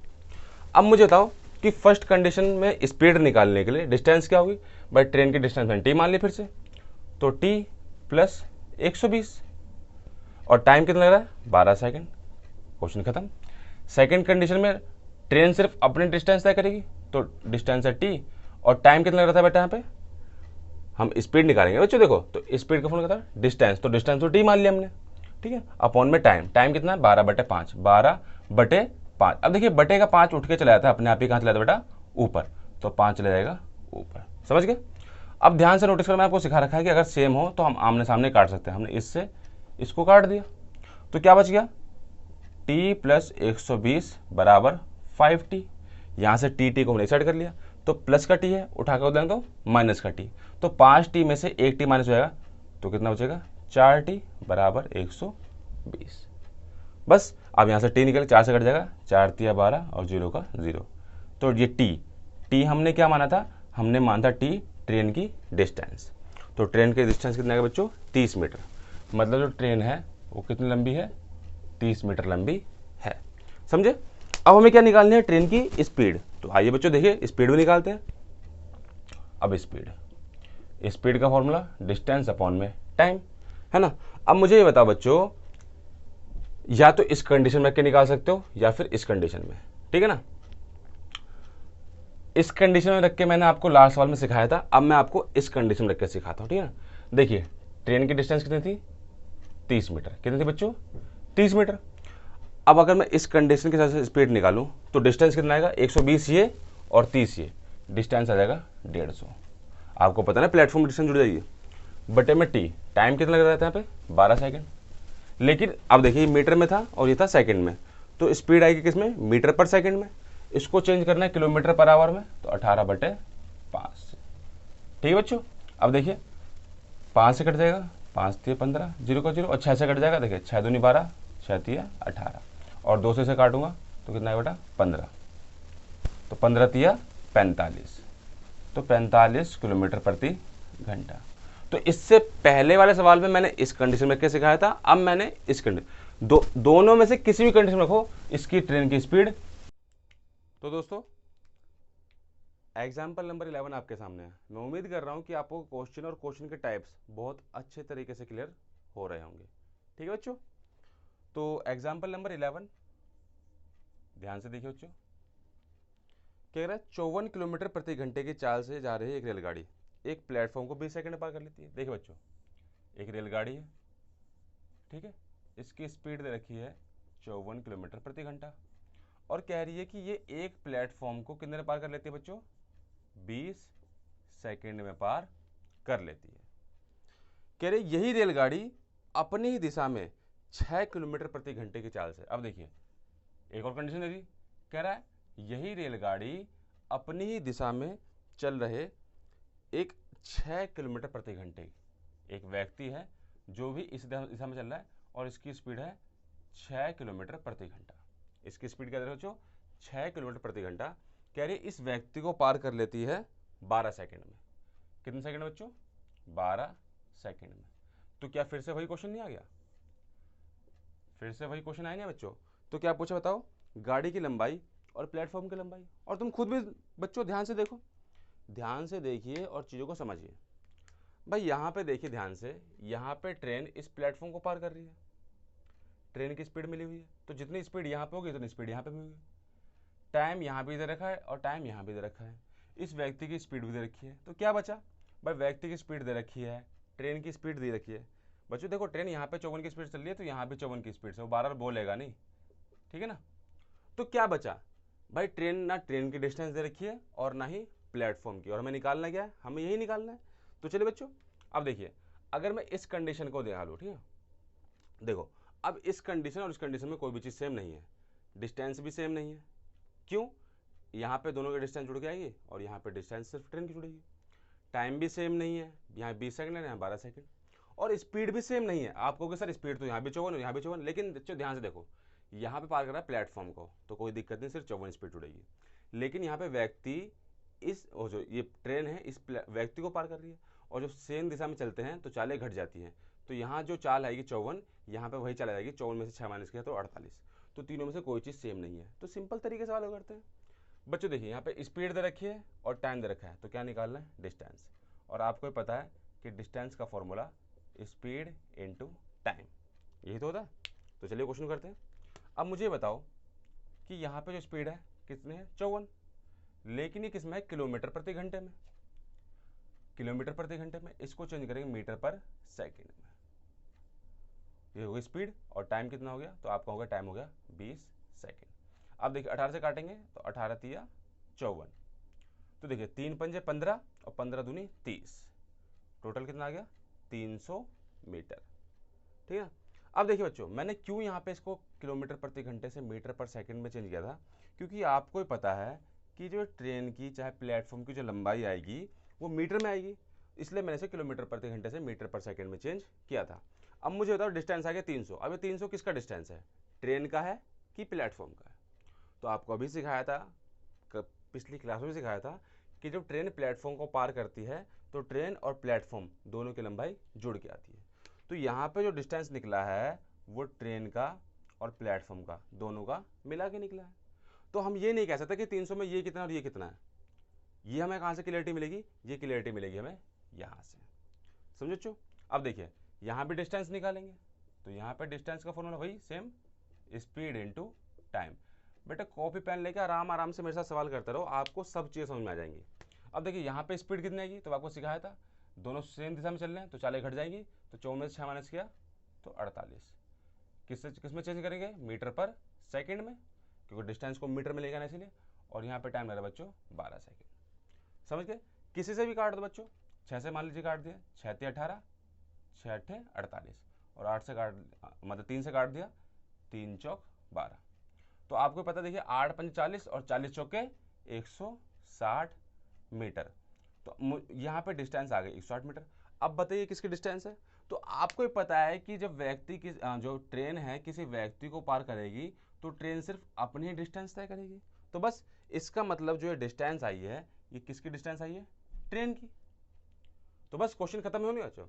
अब मुझे बताओ कि फर्स्ट कंडीशन में स्पीड निकालने के लिए डिस्टेंस क्या होगी, भाई ट्रेन की डिस्टेंस मैंने टी मान ली फिर से, तो टी प्लस 120 और टाइम कितना लग रहा है, 12 सेकेंड, क्वेश्चन खत्म। सेकेंड कंडीशन में ट्रेन सिर्फ अपनी डिस्टेंस तय करेगी तो डिस्टेंस है टी और टाइम कितना लग रहा था बेटा यहाँ पे, हम स्पीड निकालेंगे बच्चों। देखो तो स्पीड का फॉर्मूला क्या था, डिस्टेंस, तो डिस्टेंस तो टी मान लिया हमने, ठीक है, अपॉन में टाइम, टाइम कितना है 12/5, 12/5। अब देखिए बटे का 5 उठ के चला जाता है अपने आप ही, कहाँ चला जाता बेटा, ऊपर, तो 5 चला जाएगा ऊपर, समझ गए। अब ध्यान से नोटिस करो, मैं आपको सिखा रखा है कि अगर सेम हो तो हम आमने सामने काट सकते हैं। हमने इससे इसको काट दिया तो क्या बच गया, t + 120 = 5t। यहाँ से टी को हमने एक साइड कर लिया, तो प्लस का टी है, उठा कर उधर तो माइनस का टी, तो 5t में से 1t माइनस हो जाएगा, तो कितना बचेगा, 4t = 120। बस अब यहाँ से टी निकल 4 से कट जाएगा, 4 × 12 और 0 का 0। तो ये टी हमने क्या माना था, हमने माना था टी ट्रेन की डिस्टेंस। तो ट्रेन की डिस्टेंस कितना है बच्चों, 30 मीटर। मतलब जो ट्रेन है वो कितनी लंबी है, 30 मीटर लंबी है, समझे। अब हमें क्या निकालनी है, ट्रेन की स्पीड। तो आइए बच्चों देखिए स्पीड भी निकालते हैं। अब स्पीड का फॉर्मूला डिस्टेंस अपॉन में टाइम, है ना। अब मुझे ये बताओ बच्चों, या तो इस कंडीशन में के निकाल सकते हो या फिर इस कंडीशन में, ठीक है ना। इस कंडीशन में रख के मैंने आपको लास्ट सवाल में सिखाया था, अब मैं आपको इस कंडीशन में रख के सिखाता हूँ, ठीक है ना। देखिए ट्रेन की डिस्टेंस कितनी थी, 30 मीटर, कितनी थी बच्चों, 30 मीटर। अब अगर मैं इस कंडीशन के हिसाब से स्पीड निकालूं तो डिस्टेंस कितना आएगा, 120 ये और 30 ये, डिस्टेंस आ जाएगा 150। आपको पता ना प्लेटफॉर्म डिस्टेंस जुड़ जाएगी, बटे में टी, टाइम कितना लग रहा था यहाँ पे 12 सेकंड। लेकिन अब देखिए मीटर में था और ये था सेकंड में, तो स्पीड आएगी किस में, मीटर पर सेकंड में। इसको चेंज करना है किलोमीटर पर आवर में, तो 18/5। ठीक है बच्चों। अब देखिए 5 से कट जाएगा, 5 × 15, 0 का 0, और 6 से कट जाएगा, देखिए 6 दूनी 12, 6 × 18, और 2 से काटूंगा तो कितना है बेटा 15, तो 15 × 45, तो 45 किलोमीटर प्रति घंटा। तो इससे पहले वाले सवाल में मैंने इस कंडीशन में क्या सिखाया था, अब मैंने इस कंडीशन, दोनों में से किसी भी कंडीशन में रखो इसकी ट्रेन की स्पीड। तो दोस्तों एग्जाम्पल नंबर 11 आपके सामने है। मैं उम्मीद कर रहा हूँ कि आपको क्वेश्चन और क्वेश्चन के टाइप्स बहुत अच्छे तरीके से क्लियर हो रहे होंगे, ठीक है बच्चों। तो एग्जाम्पल नंबर 11 ध्यान से देखिए बच्चों, कह रहा है 54 किलोमीटर प्रति घंटे की चाल से जा रही एक रेलगाड़ी एक प्लेटफॉर्म को 20 सेकंड में पार कर लेती है। देखिए बच्चों एक रेलगाड़ी है, ठीक है, इसकी स्पीड दे रखी है 54 किलोमीटर प्रति घंटा, और कह रही है कि ये एक प्लेटफॉर्म को कितने में पार कर लेती है बच्चों, 20 सेकंड में पार कर लेती है। कह रहे यही रेलगाड़ी अपनी ही दिशा में 6 किलोमीटर प्रति घंटे की चाल से, अब देखिए एक और कंडीशन है, कह रहा है यही रेलगाड़ी अपनी ही दिशा में चल रहे एक 6 किलोमीटर प्रति घंटे, एक व्यक्ति है जो भी इस दिशा में चल रहा है और इसकी स्पीड है 6 किलोमीटर प्रति घंटा। इसकी स्पीड क्या दे रहे हो बच्चों, 6 किलोमीटर प्रति घंटा। कह रही इस व्यक्ति को पार कर लेती है 12 सेकंड में। कितने सेकंड में बच्चों, 12 सेकंड में। तो क्या फिर से वही क्वेश्चन नहीं आ गया, फिर से वही क्वेश्चन आया नहीं बच्चों। तो क्या पूछा बताओ, गाड़ी की लंबाई और प्लेटफॉर्म की लंबाई। और तुम खुद भी बच्चों ध्यान से देखो, ध्यान से देखिए और चीज़ों को समझिए। भाई यहाँ पे देखिए ध्यान से, यहाँ पे ट्रेन इस प्लेटफॉर्म को पार कर रही है, ट्रेन की स्पीड मिली हुई है, तो जितनी स्पीड यहाँ पे होगी उतनी स्पीड यहाँ पे भी होगी। टाइम यहाँ भी दे रखा है और टाइम यहाँ भी दे रखा है, इस व्यक्ति की स्पीड भी दे रखी है। तो क्या बचा भाई, व्यक्ति की स्पीड दे रखी है, ट्रेन की स्पीड दे रखी है। बच्चों देखो ट्रेन यहाँ पे 54 की स्पीड चल रही है, तो यहाँ भी 54 की स्पीड से, वो बार बार बोलेगा नहीं, ठीक है ना। तो क्या बचा भाई, ट्रेन ना ट्रेन की डिस्टेंस दे रखी है और ना ही प्लेटफॉर्म की, और हमें निकालना क्या है, हमें यही निकालना है। तो चलिए बच्चों अब देखिए, अगर मैं इस कंडीशन को दिखा लूँ, ठीक है, देखो अब इस कंडीशन और इस कंडीशन में कोई भी चीज़ सेम नहीं है, डिस्टेंस भी सेम नहीं है। क्यों, यहाँ पे दोनों की डिस्टेंस जुड़ के आएगी और यहाँ पे डिस्टेंस सिर्फ ट्रेन की जुड़ेगी। टाइम भी सेम नहीं है, यहाँ 20 सेकंड है, यहाँ 12 सेकंड, और स्पीड भी सेम नहीं है। आप कहोगे सर स्पीड तो यहाँ भी 54 यहाँ भी 54, लेकिन बच्चों ध्यान से देखो, यहाँ पे पार कर रहा है प्लेटफॉर्म को तो कोई दिक्कत नहीं, सिर्फ 54 स्पीड जुड़ेगी। लेकिन यहाँ पे व्यक्ति इस जो ये ट्रेन है इस व्यक्ति को पार कर रही है, और जब सेम दिशा में चलते हैं तो चालें घट जाती हैं। तो यहाँ जो चाल आएगी 54, यहाँ पे वही चाल आएगी 54 में से 6 माइनस किया तो 48। तो तीनों में से कोई चीज़ सेम नहीं है। तो सिंपल तरीके से सवाल करते हैं बच्चों। देखिए यहाँ पे स्पीड दे रखी है और टाइम दे रखा है, तो क्या निकालना है, डिस्टेंस। और आपको पता है कि डिस्टेंस का फॉर्मूला स्पीड इनटू टाइम, यही तो होता है। तो चलिए क्वेश्चन करते हैं। अब मुझे बताओ कि यहाँ पे जो स्पीड है कितने है, 54, लेकिन ये किसमें है, किलोमीटर प्रति घंटे में। किलोमीटर प्रति घंटे में, इसको चेंज करेंगे मीटर पर सेकेंड में। ये हो गई स्पीड, और टाइम कितना हो गया, तो आपका हो गया टाइम हो गया 20 सेकेंड। अब देखिए 18 से काटेंगे तो 18 तिया 54, तो देखिए 3 पंजे 15 और 15 दूनी 30, टोटल कितना आ गया 300 मीटर। ठीक है। अब देखिए बच्चों, मैंने क्यों यहाँ पे इसको किलोमीटर प्रति घंटे से मीटर पर सेकंड में चेंज किया था, क्योंकि आपको ही पता है कि जो ट्रेन की चाहे प्लेटफॉर्म की जो लंबाई आएगी वो मीटर में आएगी, इसलिए मैंने इसे किलोमीटर प्रति घंटे से मीटर पर सेकंड में चेंज किया था। अब मुझे बताओ डिस्टेंस आ गया 300। अब ये 300 किसका डिस्टेंस है, ट्रेन का है कि प्लेटफॉर्म का है? तो आपको अभी सिखाया था, पिछली क्लास में सिखाया था कि जब ट्रेन प्लेटफॉर्म को पार करती है तो ट्रेन और प्लेटफॉर्म दोनों की लंबाई जुड़ के आती है। तो यहाँ पे जो डिस्टेंस निकला है वो ट्रेन का और प्लेटफॉर्म का दोनों का मिला के निकला है। तो हम ये नहीं कह सकते कि 300 में ये कितना और ये कितना है। ये हमें कहाँ से क्लियरिटी मिलेगी, ये क्लियरिटी मिलेगी हमें यहाँ से। समझो बच्चों? अब देखिए यहाँ भी डिस्टेंस निकालेंगे, तो यहाँ पे डिस्टेंस का फॉर्मूला वही सेम, स्पीड इनटू टाइम। बेटा कॉपी पेन लेके आराम से मेरे साथ सवाल करते रहो, आपको सब चीज़ें समझ में आ जाएंगी। अब देखिए यहाँ पे स्पीड कितनी आएगी, तो आपको सिखाया था दोनों सेम दिशा में चल रहे हैं तो 40 घट जाएगी, तो 24 से 6 माइनस किया तो 48। किस में चेंज करेंगे, मीटर पर सेकंड में, क्योंकि डिस्टेंस को मीटर में लेगा ना इसीलिए। और यहाँ पे टाइम लग रहा है बच्चों 12 सेकंड। समझ गए? किसी से भी काट दो बच्चों, 6 से मान लीजिए काट दिया, 6 ते 18, 6 8 48, और 8 से काट मतलब 3 से काट दिया, 3 चौक 12। तो आपको पता देखिए 8 पंच 40 और 40 चौके 160 मीटर। तो यहाँ पे डिस्टेंस आ गई 160 मीटर। अब बताइए किसकी डिस्टेंस है, तो आपको ही पता है कि जब व्यक्ति की जो ट्रेन है किसी व्यक्ति को पार करेगी तो ट्रेन सिर्फ अपनी ही डिस्टेंस तय करेगी। तो बस इसका मतलब जो ये डिस्टेंस आई है ये किसकी डिस्टेंस आई है, ट्रेन की। तो बस क्वेश्चन खत्म होने बच्चों।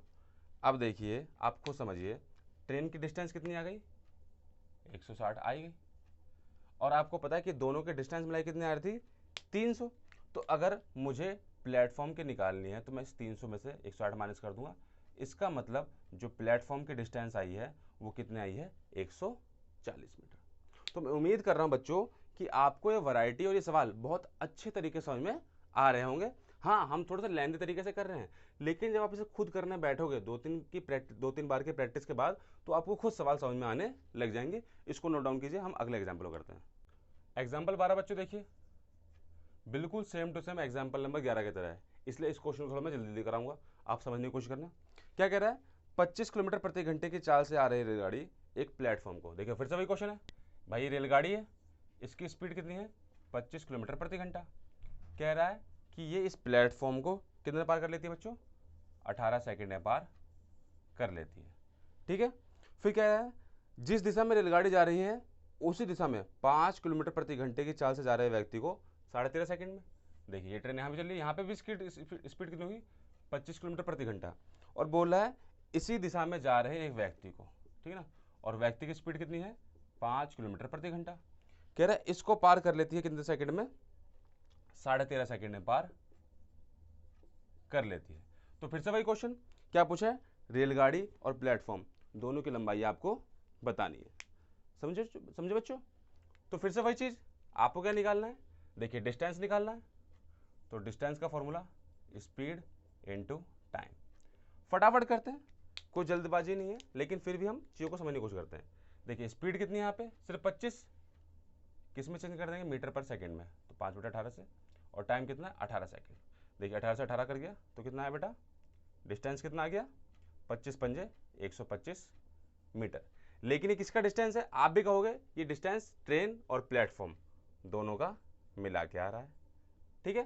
अब देखिए आप खुद समझिए, ट्रेन की डिस्टेंस कितनी आ गई, 160 आई गई, और आपको पता है कि दोनों के डिस्टेंस मिलाई कितनी आ रही थी, 300। तो अगर मुझे प्लेटफॉर्म की निकालनी है तो मैं इस 300 में से 160 माइनस कर दूंगा। इसका मतलब जो प्लेटफॉर्म की डिस्टेंस आई है वो कितनी आई है, 140 मीटर। तो मैं उम्मीद कर रहा हूं बच्चों कि आपको ये वैरायटी और ये सवाल बहुत अच्छे तरीके से समझ में आ रहे होंगे। हाँ, हम थोड़ा सा लेंदी तरीके से कर रहे हैं, लेकिन जब आप इसे खुद करने बैठोगे 2-3 बार की प्रैक्टिस के बाद तो आपको खुद सवाल समझ में आने लग जाएंगे। इसको नोट डाउन कीजिए, हम अगले एग्जाम्पल करते हैं। एग्जाम्पल 12 बच्चों देखिए, बिल्कुल same to same example number 11 की तरह है, इसलिए इस क्वेश्चन को थोड़ा मैं जल्दी कराऊंगा, आप समझने की कोशिश करना। क्या कह रहा है, 25 किलोमीटर प्रति घंटे की चाल से आ रही रेलगाड़ी एक प्लेटफॉर्म को, देखिए फिर से वही क्वेश्चन है भाई, ये रेलगाड़ी है, इसकी स्पीड कितनी है 25 किलोमीटर प्रति घंटा। कह रहा है कि ये इस प्लेटफॉर्म को कितने पार कर लेती है बच्चों, 18 सेकेंड में पार कर लेती है। ठीक है। फिर कह रहा है जिस दिशा में रेलगाड़ी जा रही है उसी दिशा में 5 किलोमीटर प्रति घंटे की चाल से जा रहे व्यक्ति को 13.5 सेकंड में। देखिए ये ट्रेन यहाँ पे चल रही है, यहाँ पे भी स्पीड कितनी होगी, 25 किलोमीटर प्रति घंटा, और बोल रहा है इसी दिशा में जा रहे एक व्यक्ति को, ठीक है ना, और व्यक्ति की स्पीड कितनी है 5 किलोमीटर प्रति घंटा। कह रहा है इसको पार कर लेती है कितने सेकंड में, 13.5 सेकंड में पार कर लेती है। तो फिर से वही क्वेश्चन क्या पूछा है, रेलगाड़ी और प्लेटफॉर्म दोनों की लंबाई आपको बतानी है। समझे बच्चों? तो फिर से वही चीज़ आपको क्या निकालना है, देखिए डिस्टेंस निकालना है, तो डिस्टेंस का फॉर्मूला स्पीड इनटू टाइम। फटाफट करते हैं, कोई जल्दबाजी नहीं है, लेकिन फिर भी हम चीज़ों को समझने की कोशिश करते हैं। देखिए स्पीड कितनी है यहाँ पे, सिर्फ 25, किस में चेंज कर देंगे, मीटर पर सेकंड में, तो 5/18 से, और टाइम कितना है 18 सेकंड। देखिए 18 से 18 कर गया तो कितना है बेटा, डिस्टेंस कितना आ गया, 25 पंजे 125 मीटर। लेकिन ये किसका डिस्टेंस है, आप भी कहोगे ये डिस्टेंस ट्रेन और प्लेटफॉर्म दोनों का मिला के आ रहा है। ठीक है।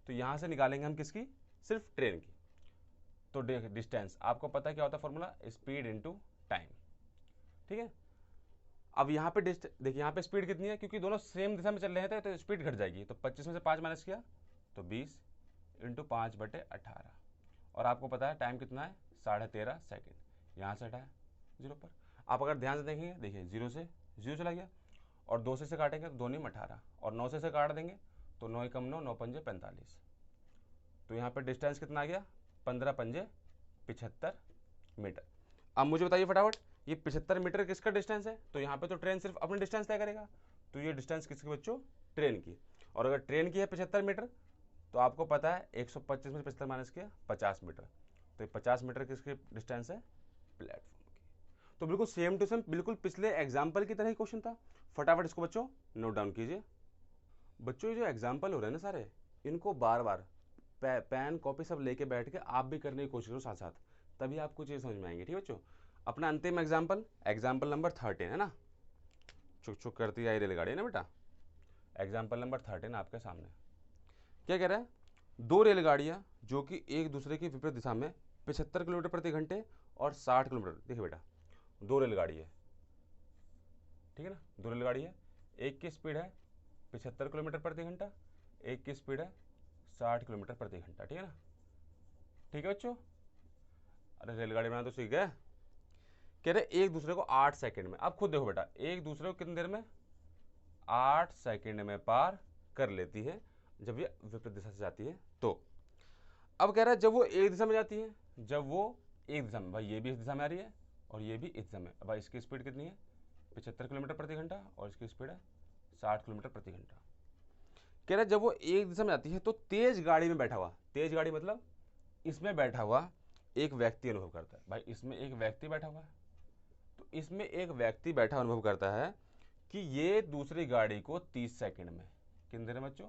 तो यहां से निकालेंगे हम किसकी, सिर्फ ट्रेन की। तो डिस्टेंस आपको पता है क्या होता है फॉर्मूला, स्पीड इनटू टाइम। ठीक है। अब यहाँ पे देखिए यहाँ पे स्पीड कितनी है, क्योंकि दोनों सेम दिशा में चल रहे थे तो स्पीड घट जाएगी, तो 25 में से 5 माइनस किया तो 20 इंटू 5/18, और आपको पता है टाइम कितना है 13.5 सेकेंड। यहाँ से हटाया 0 पर। आप अगर ध्यान से देखेंगे, देखिए 0 से 0 चला गया, और 2 से काटेंगे तो 2 में 18, और 9 से काट देंगे तो 9 कम 9, 9 पंजे 45। तो यहाँ पे डिस्टेंस कितना आ गया, 15 पंजे 75 मीटर। अब मुझे बताइए फटाफट, ये 75 मीटर किसका डिस्टेंस है, तो यहाँ पे तो ट्रेन सिर्फ अपनी डिस्टेंस तय करेगा, तो ये डिस्टेंस किसकी बच्चों, ट्रेन की। और अगर ट्रेन की है 75 मीटर तो आपको पता है 125 में से 75 माइनस किया 50 मीटर, तो ये 50 मीटर किसकी डिस्टेंस है, प्लेटफॉर्म की। तो बिल्कुल सेम टू सेम, बिल्कुल पिछले एग्जाम्पल की तरह ही क्वेश्चन था। फटाफट इसको बच्चों नोट डाउन कीजिए। बच्चों ये जो एग्जाम्पल हो रहे हैं ना सारे, इनको बार बार पेन कॉपी सब लेके बैठ के आप भी करने की कोशिश करो साथ साथ, तभी आपको चीज़ समझ में आएंगी। ठीक है बच्चों, अपना अंतिम एग्जाम्पल नंबर 13 है ना, चुक चुक करती आई रेलगाड़ी है ना बेटा। एग्जाम्पल नंबर 13 आपके सामने क्या कह रहा है, दो रेलगाड़ियां जो कि एक दूसरे की विपरीत दिशा में 75 किलोमीटर प्रति घंटे और 60 किलोमीटर, देखिए बेटा दो रेलगाड़ी है, ठीक है ना, दो रेलगाड़ी है, एक की स्पीड है 75 किलोमीटर प्रति घंटा, एक की स्पीड है 60 किलोमीटर प्रति घंटा, ठीक है ना। ठीक है बच्चों, अरे रेलगाड़ी बनाना तो सीख गए। कह रहे एक दूसरे को 8 सेकंड में, अब खुद देखो बेटा, एक दूसरे को कितनी देर में, 8 सेकंड में पार कर लेती है जब ये विपरीत दिशा से जाती है। तो अब कह रहा है जब वो एक दिशा में जाती है, जब वो एक दिशा में, भाई ये भी इस दिशा में आ रही है और ये भी इस दिशा में, भाई इसकी स्पीड कितनी है 75 किलोमीटर प्रति घंटा और इसकी स्पीड है 60 किलोमीटर प्रति घंटा। कह रहा है जब वो एक दिशा में जाती है तो तेज गाड़ी में बैठा हुआ, तेज गाड़ी मतलब इसमें बैठा हुआ एक व्यक्ति अनुभव करता है, भाई इसमें एक व्यक्ति बैठा हुआ है, तो इसमें एक व्यक्ति बैठा अनुभव करता है कि ये दूसरी गाड़ी को 30 सेकंड में, कितनी देर में बच्चों,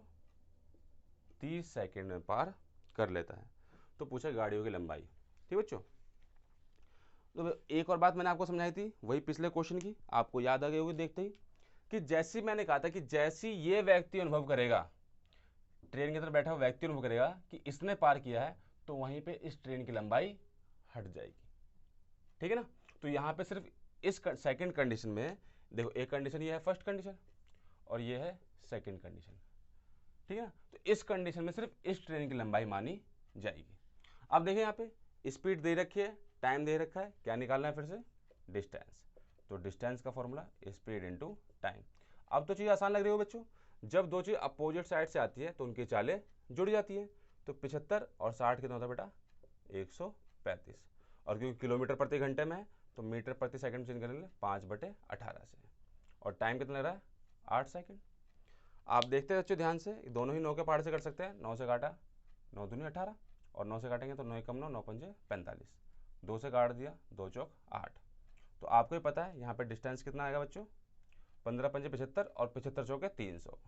30 सेकंड में पार कर लेता है। तो पूछा गाड़ियों की लंबाई। ठीक बच्चों, तो एक और बात मैंने आपको समझाई थी वही पिछले क्वेश्चन की, आपको याद आ गई होगी देखते ही, कि जैसी मैंने कहा था कि जैसी ये व्यक्ति अनुभव करेगा, ट्रेन की तरफ बैठा हुआ व्यक्ति अनुभव करेगा कि इसने पार किया है, तो वहीं पे इस ट्रेन की लंबाई हट जाएगी। ठीक है ना, तो यहां पे सिर्फ इस सेकंड कंडीशन में देखो, एक कंडीशन ये है फर्स्ट कंडीशन और ये है सेकंड कंडीशन। ठीक है ना, तो इस कंडीशन में सिर्फ इस ट्रेन की लंबाई मानी जाएगी। अब देखिए यहाँ पे स्पीड दे रखी है, टाइम दे रखा है, क्या निकालना है फिर से, डिस्टेंस। तो डिस्टेंस का फॉर्मूला स्पीड इनटू टाइम। अब तो चीज़ आसान लग रही हो बच्चों, जब दो चीज़ अपोजिट साइड से आती है तो उनकी चालें जुड़ जाती है। तो 75 और 60 कितना होता है बेटा, 135, और क्योंकि किलोमीटर प्रति घंटे में है तो मीटर प्रति सेकंड चेंज करेंगे 5/18 से, और टाइम कितना लग रहा है 8 सेकंड। आप देखते हैं बच्चों ध्यान से, दोनों ही 9 के पहाड़ से कर सकते हैं, 9 से काटा 9 दूनी 18 और 9 से काटेंगे तो 9 कम 9 9 पंजे 45, 2 से काट दिया 2 चौक 8। तो आपको ही पता है यहाँ पे डिस्टेंस कितना आएगा बच्चों, 15 पंजे 75 और 75 चौके 300।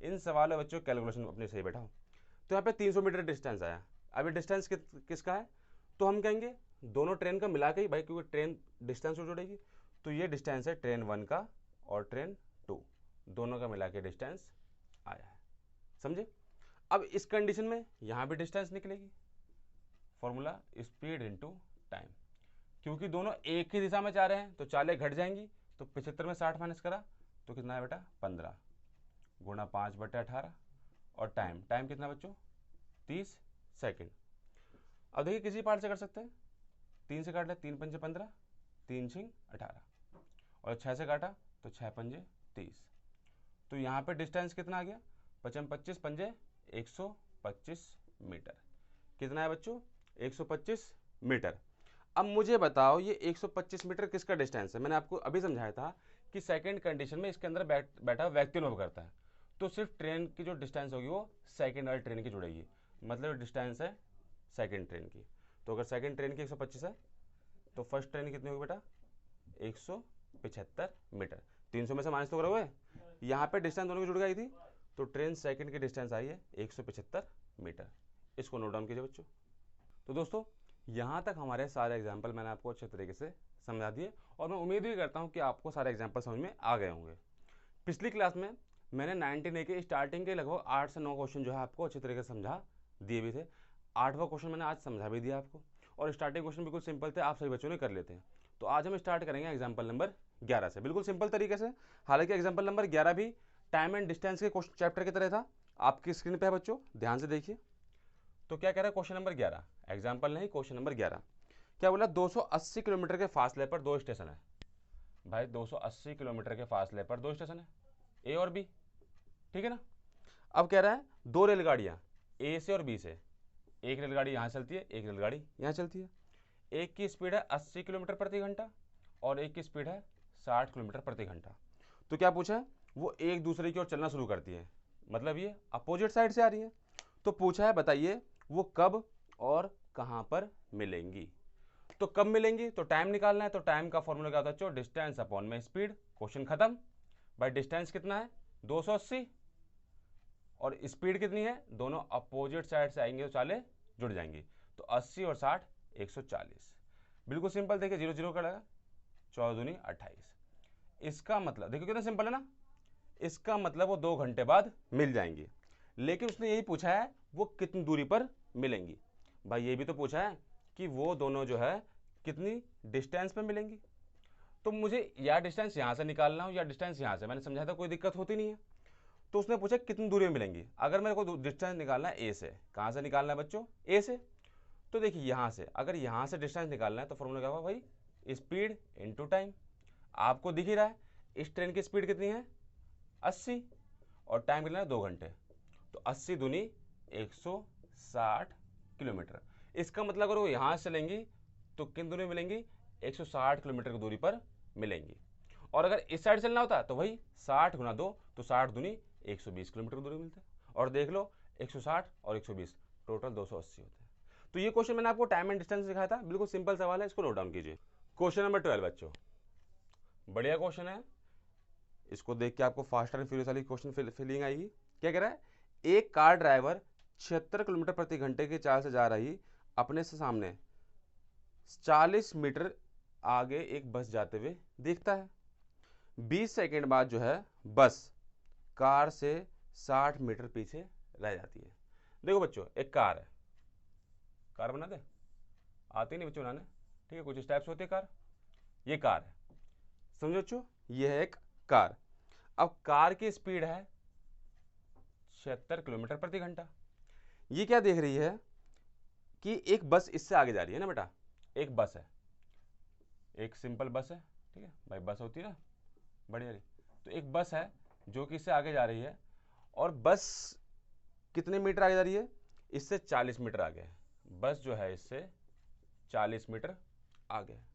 इन सवालों में बच्चों कैलकुलेशन अपने सही बैठा हो, तो यहाँ पे 300 मीटर डिस्टेंस आया। अभी डिस्टेंस किसका है, तो हम कहेंगे दोनों ट्रेन का मिला के ही भाई, क्योंकि ट्रेन डिस्टेंस से जुड़ेगी, तो ये डिस्टेंस है ट्रेन 1 का और ट्रेन 2, दोनों का मिला के डिस्टेंस आया है, समझे। अब इस कंडीशन में यहाँ भी डिस्टेंस निकलेगी, फॉर्मूला स्पीड इनटू टाइम, क्योंकि दोनों एक ही दिशा में जा रहे हैं तो चालें घट जाएंगी, तो 75 में 60 माइनस करा तो कितना है बेटा 15 गुणा 5/18, और टाइम कितना बच्चों 30 सेकंड। अब देखिए किसी पार्ट से कर सकते हैं, 3 से काट ले 3 पंजे 15, 3 छिंग 18, और 6 से काटा तो 6 पंजे 30। तो यहाँ पे डिस्टेंस कितना आ गया, 25 पंजे 125 मीटर। कितना है बच्चों 125 मीटर। अब मुझे बताओ ये 125 मीटर किसका डिस्टेंस है, मैंने आपको अभी समझाया था कि सेकंड कंडीशन में इसके अंदर बैठा व्यक्ति अनुभव करता है, तो सिर्फ ट्रेन की जो डिस्टेंस होगी वो सेकंड वाली ट्रेन की जुड़ेगी, मतलब डिस्टेंस है सेकंड ट्रेन की। तो अगर सेकंड ट्रेन की 125 है तो फर्स्ट ट्रेन कितनी होगी बेटा 175 मीटर। 300 में से माइनस तो कर हुए, यहाँ पे डिस्टेंस दोनों की जुड़ गई थी, तो ट्रेन सेकंड की डिस्टेंस आई है 175 मीटर। इसको नोट डाउन कीजिए बच्चों। तो दोस्तों यहाँ तक हमारे सारे एग्जाम्पल मैंने आपको अच्छे तरीके से समझा दिए, और मैं उम्मीद भी करता हूँ कि आपको सारे एग्जाम्पल समझ में आ गए होंगे। पिछली क्लास में मैंने 19A के स्टार्टिंग के लगभग 8 से 9 क्वेश्चन जो है आपको अच्छे तरीके से समझा दिए भी थे। 8वां क्वेश्चन मैंने आज समझा भी दिया आपको, और स्टार्टिंग क्वेश्चन बिल्कुल सिंपल थे, आप सभी बच्चों ने कर लेते हैं। तो आज हम स्टार्ट करेंगे एग्जाम्पल नंबर 11 से, बिल्कुल सिंपल तरीके से। हालांकि एग्जाम्पल नंबर 11 भी टाइम एंड डिस्टेंस के क्वेश्चन चैप्टर की तरह था। आपकी स्क्रीन पे है बच्चों, ध्यान से देखिए। तो क्या कह रहा है क्वेश्चन नंबर 11, एग्जाम्पल नहीं क्वेश्चन नंबर 11। क्या बोला, 280 किलोमीटर के फासले पर 2 स्टेशन है। भाई 280 किलोमीटर के फासले पर 2 स्टेशन है, ए और बी, ठीक है ना। अब कह रहा है 2 रेलगाड़ियां ए से और बी से, एक रेलगाड़ी यहाँ चलती है, एक रेलगाड़ी यहाँ चलती है। एक की स्पीड है 80 किलोमीटर प्रति घंटा और एक की स्पीड है 60 किलोमीटर प्रति घंटा। तो क्या पूछा है, वो एक दूसरे की ओर चलना शुरू करती है, मतलब ये अपोजिट साइड से आ रही है। तो पूछा है बताइए वो कब और कहाँ पर मिलेंगी। तो कब मिलेंगी, तो टाइम निकालना है। तो टाइम का फॉर्मूला क्या होता है बच्चों, डिस्टेंस अपॉन में स्पीड। क्वेश्चन खत्म। भाई डिस्टेंस कितना है 280 और स्पीड कितनी है, दोनों अपोजिट साइड से आएंगे तो चाले जुड़ जाएंगी। तो 80 और 60 140। बिल्कुल सिंपल। देखिए 0 0 का लगा, 14 दूनी 28। इसका मतलब देखो कितना सिंपल है ना। इसका मतलब वो 2 घंटे बाद मिल जाएंगी। लेकिन उसने यही पूछा है वो कितनी दूरी पर मिलेंगी। भाई ये भी तो पूछा है कि वो दोनों जो है कितनी डिस्टेंस पे मिलेंगी। तो मुझे या डिस्टेंस यहाँ से निकालना हो या डिस्टेंस यहाँ से, मैंने समझा था कोई दिक्कत होती नहीं है। तो उसने पूछा कितनी दूरी में मिलेंगी। अगर मेरे को डिस्टेंस निकालना है ए से, कहाँ से निकालना है बच्चों, ए से। तो देखिए यहाँ से, अगर यहाँ से डिस्टेंस निकालना है तो फॉर्मूला क्या होगा भाई, स्पीड इनटू टाइम। आपको दिख ही रहा है इस ट्रेन की स्पीड कितनी है 80 और टाइम कितना है 2 घंटे। तो 80 दूनी 160 किलोमीटर। इसका मतलब अगर वो यहाँ से चलेंगी तो कितनी दूरी मिलेंगी, 160 किलोमीटर की दूरी पर मिलेंगी। और अगर इस साइड चलना होता तो वही 60 गुना 2, तो 60 दूनी 120 किलोमीटर की दूरी मिलती है। और देख लो 160 और 120 टोटल 280 होते हैं। तो ये क्वेश्चन मैंने आपको टाइम एंड डिस्टेंस दिखाया था, बिल्कुल सिंपल सवाल है, इसको नोट डाउन कीजिए। क्वेश्चन नंबर 12 बच्चों, बढ़िया क्वेश्चन है। इसको देख के आपको फास्ट एंड फ्यूरियस वाली क्वेश्चन फीलिंग आएगी। क्या कह रहा है, एक कार ड्राइवर 76 किलोमीटर प्रति घंटे की चाल से जा रही अपने से सामने 40 मीटर आगे एक बस जाते हुए देखता है। 20 सेकंड बाद जो है बस कार से 60 मीटर पीछे रह जाती है। देखो बच्चों एक कार है, कार बना दे, आती नहीं बच्चों बनाने, ठीक है, कुछ इस टाइप से होती है कार। ये कार है, समझो बच्चों, ये है एक कार। अब कार की स्पीड है 76 किलोमीटर प्रति घंटा। ये क्या देख रही है कि एक बस इससे आगे जा रही है ना बेटा, एक बस है, एक सिंपल बस है, ठीक है भाई, बस होती है ना बढ़िया। तो एक बस है जो कि इससे आगे जा रही है और बस कितने मीटर आगे जा रही है, इससे 40 मीटर आगे है। बस जो है इससे 40 मीटर आगे है।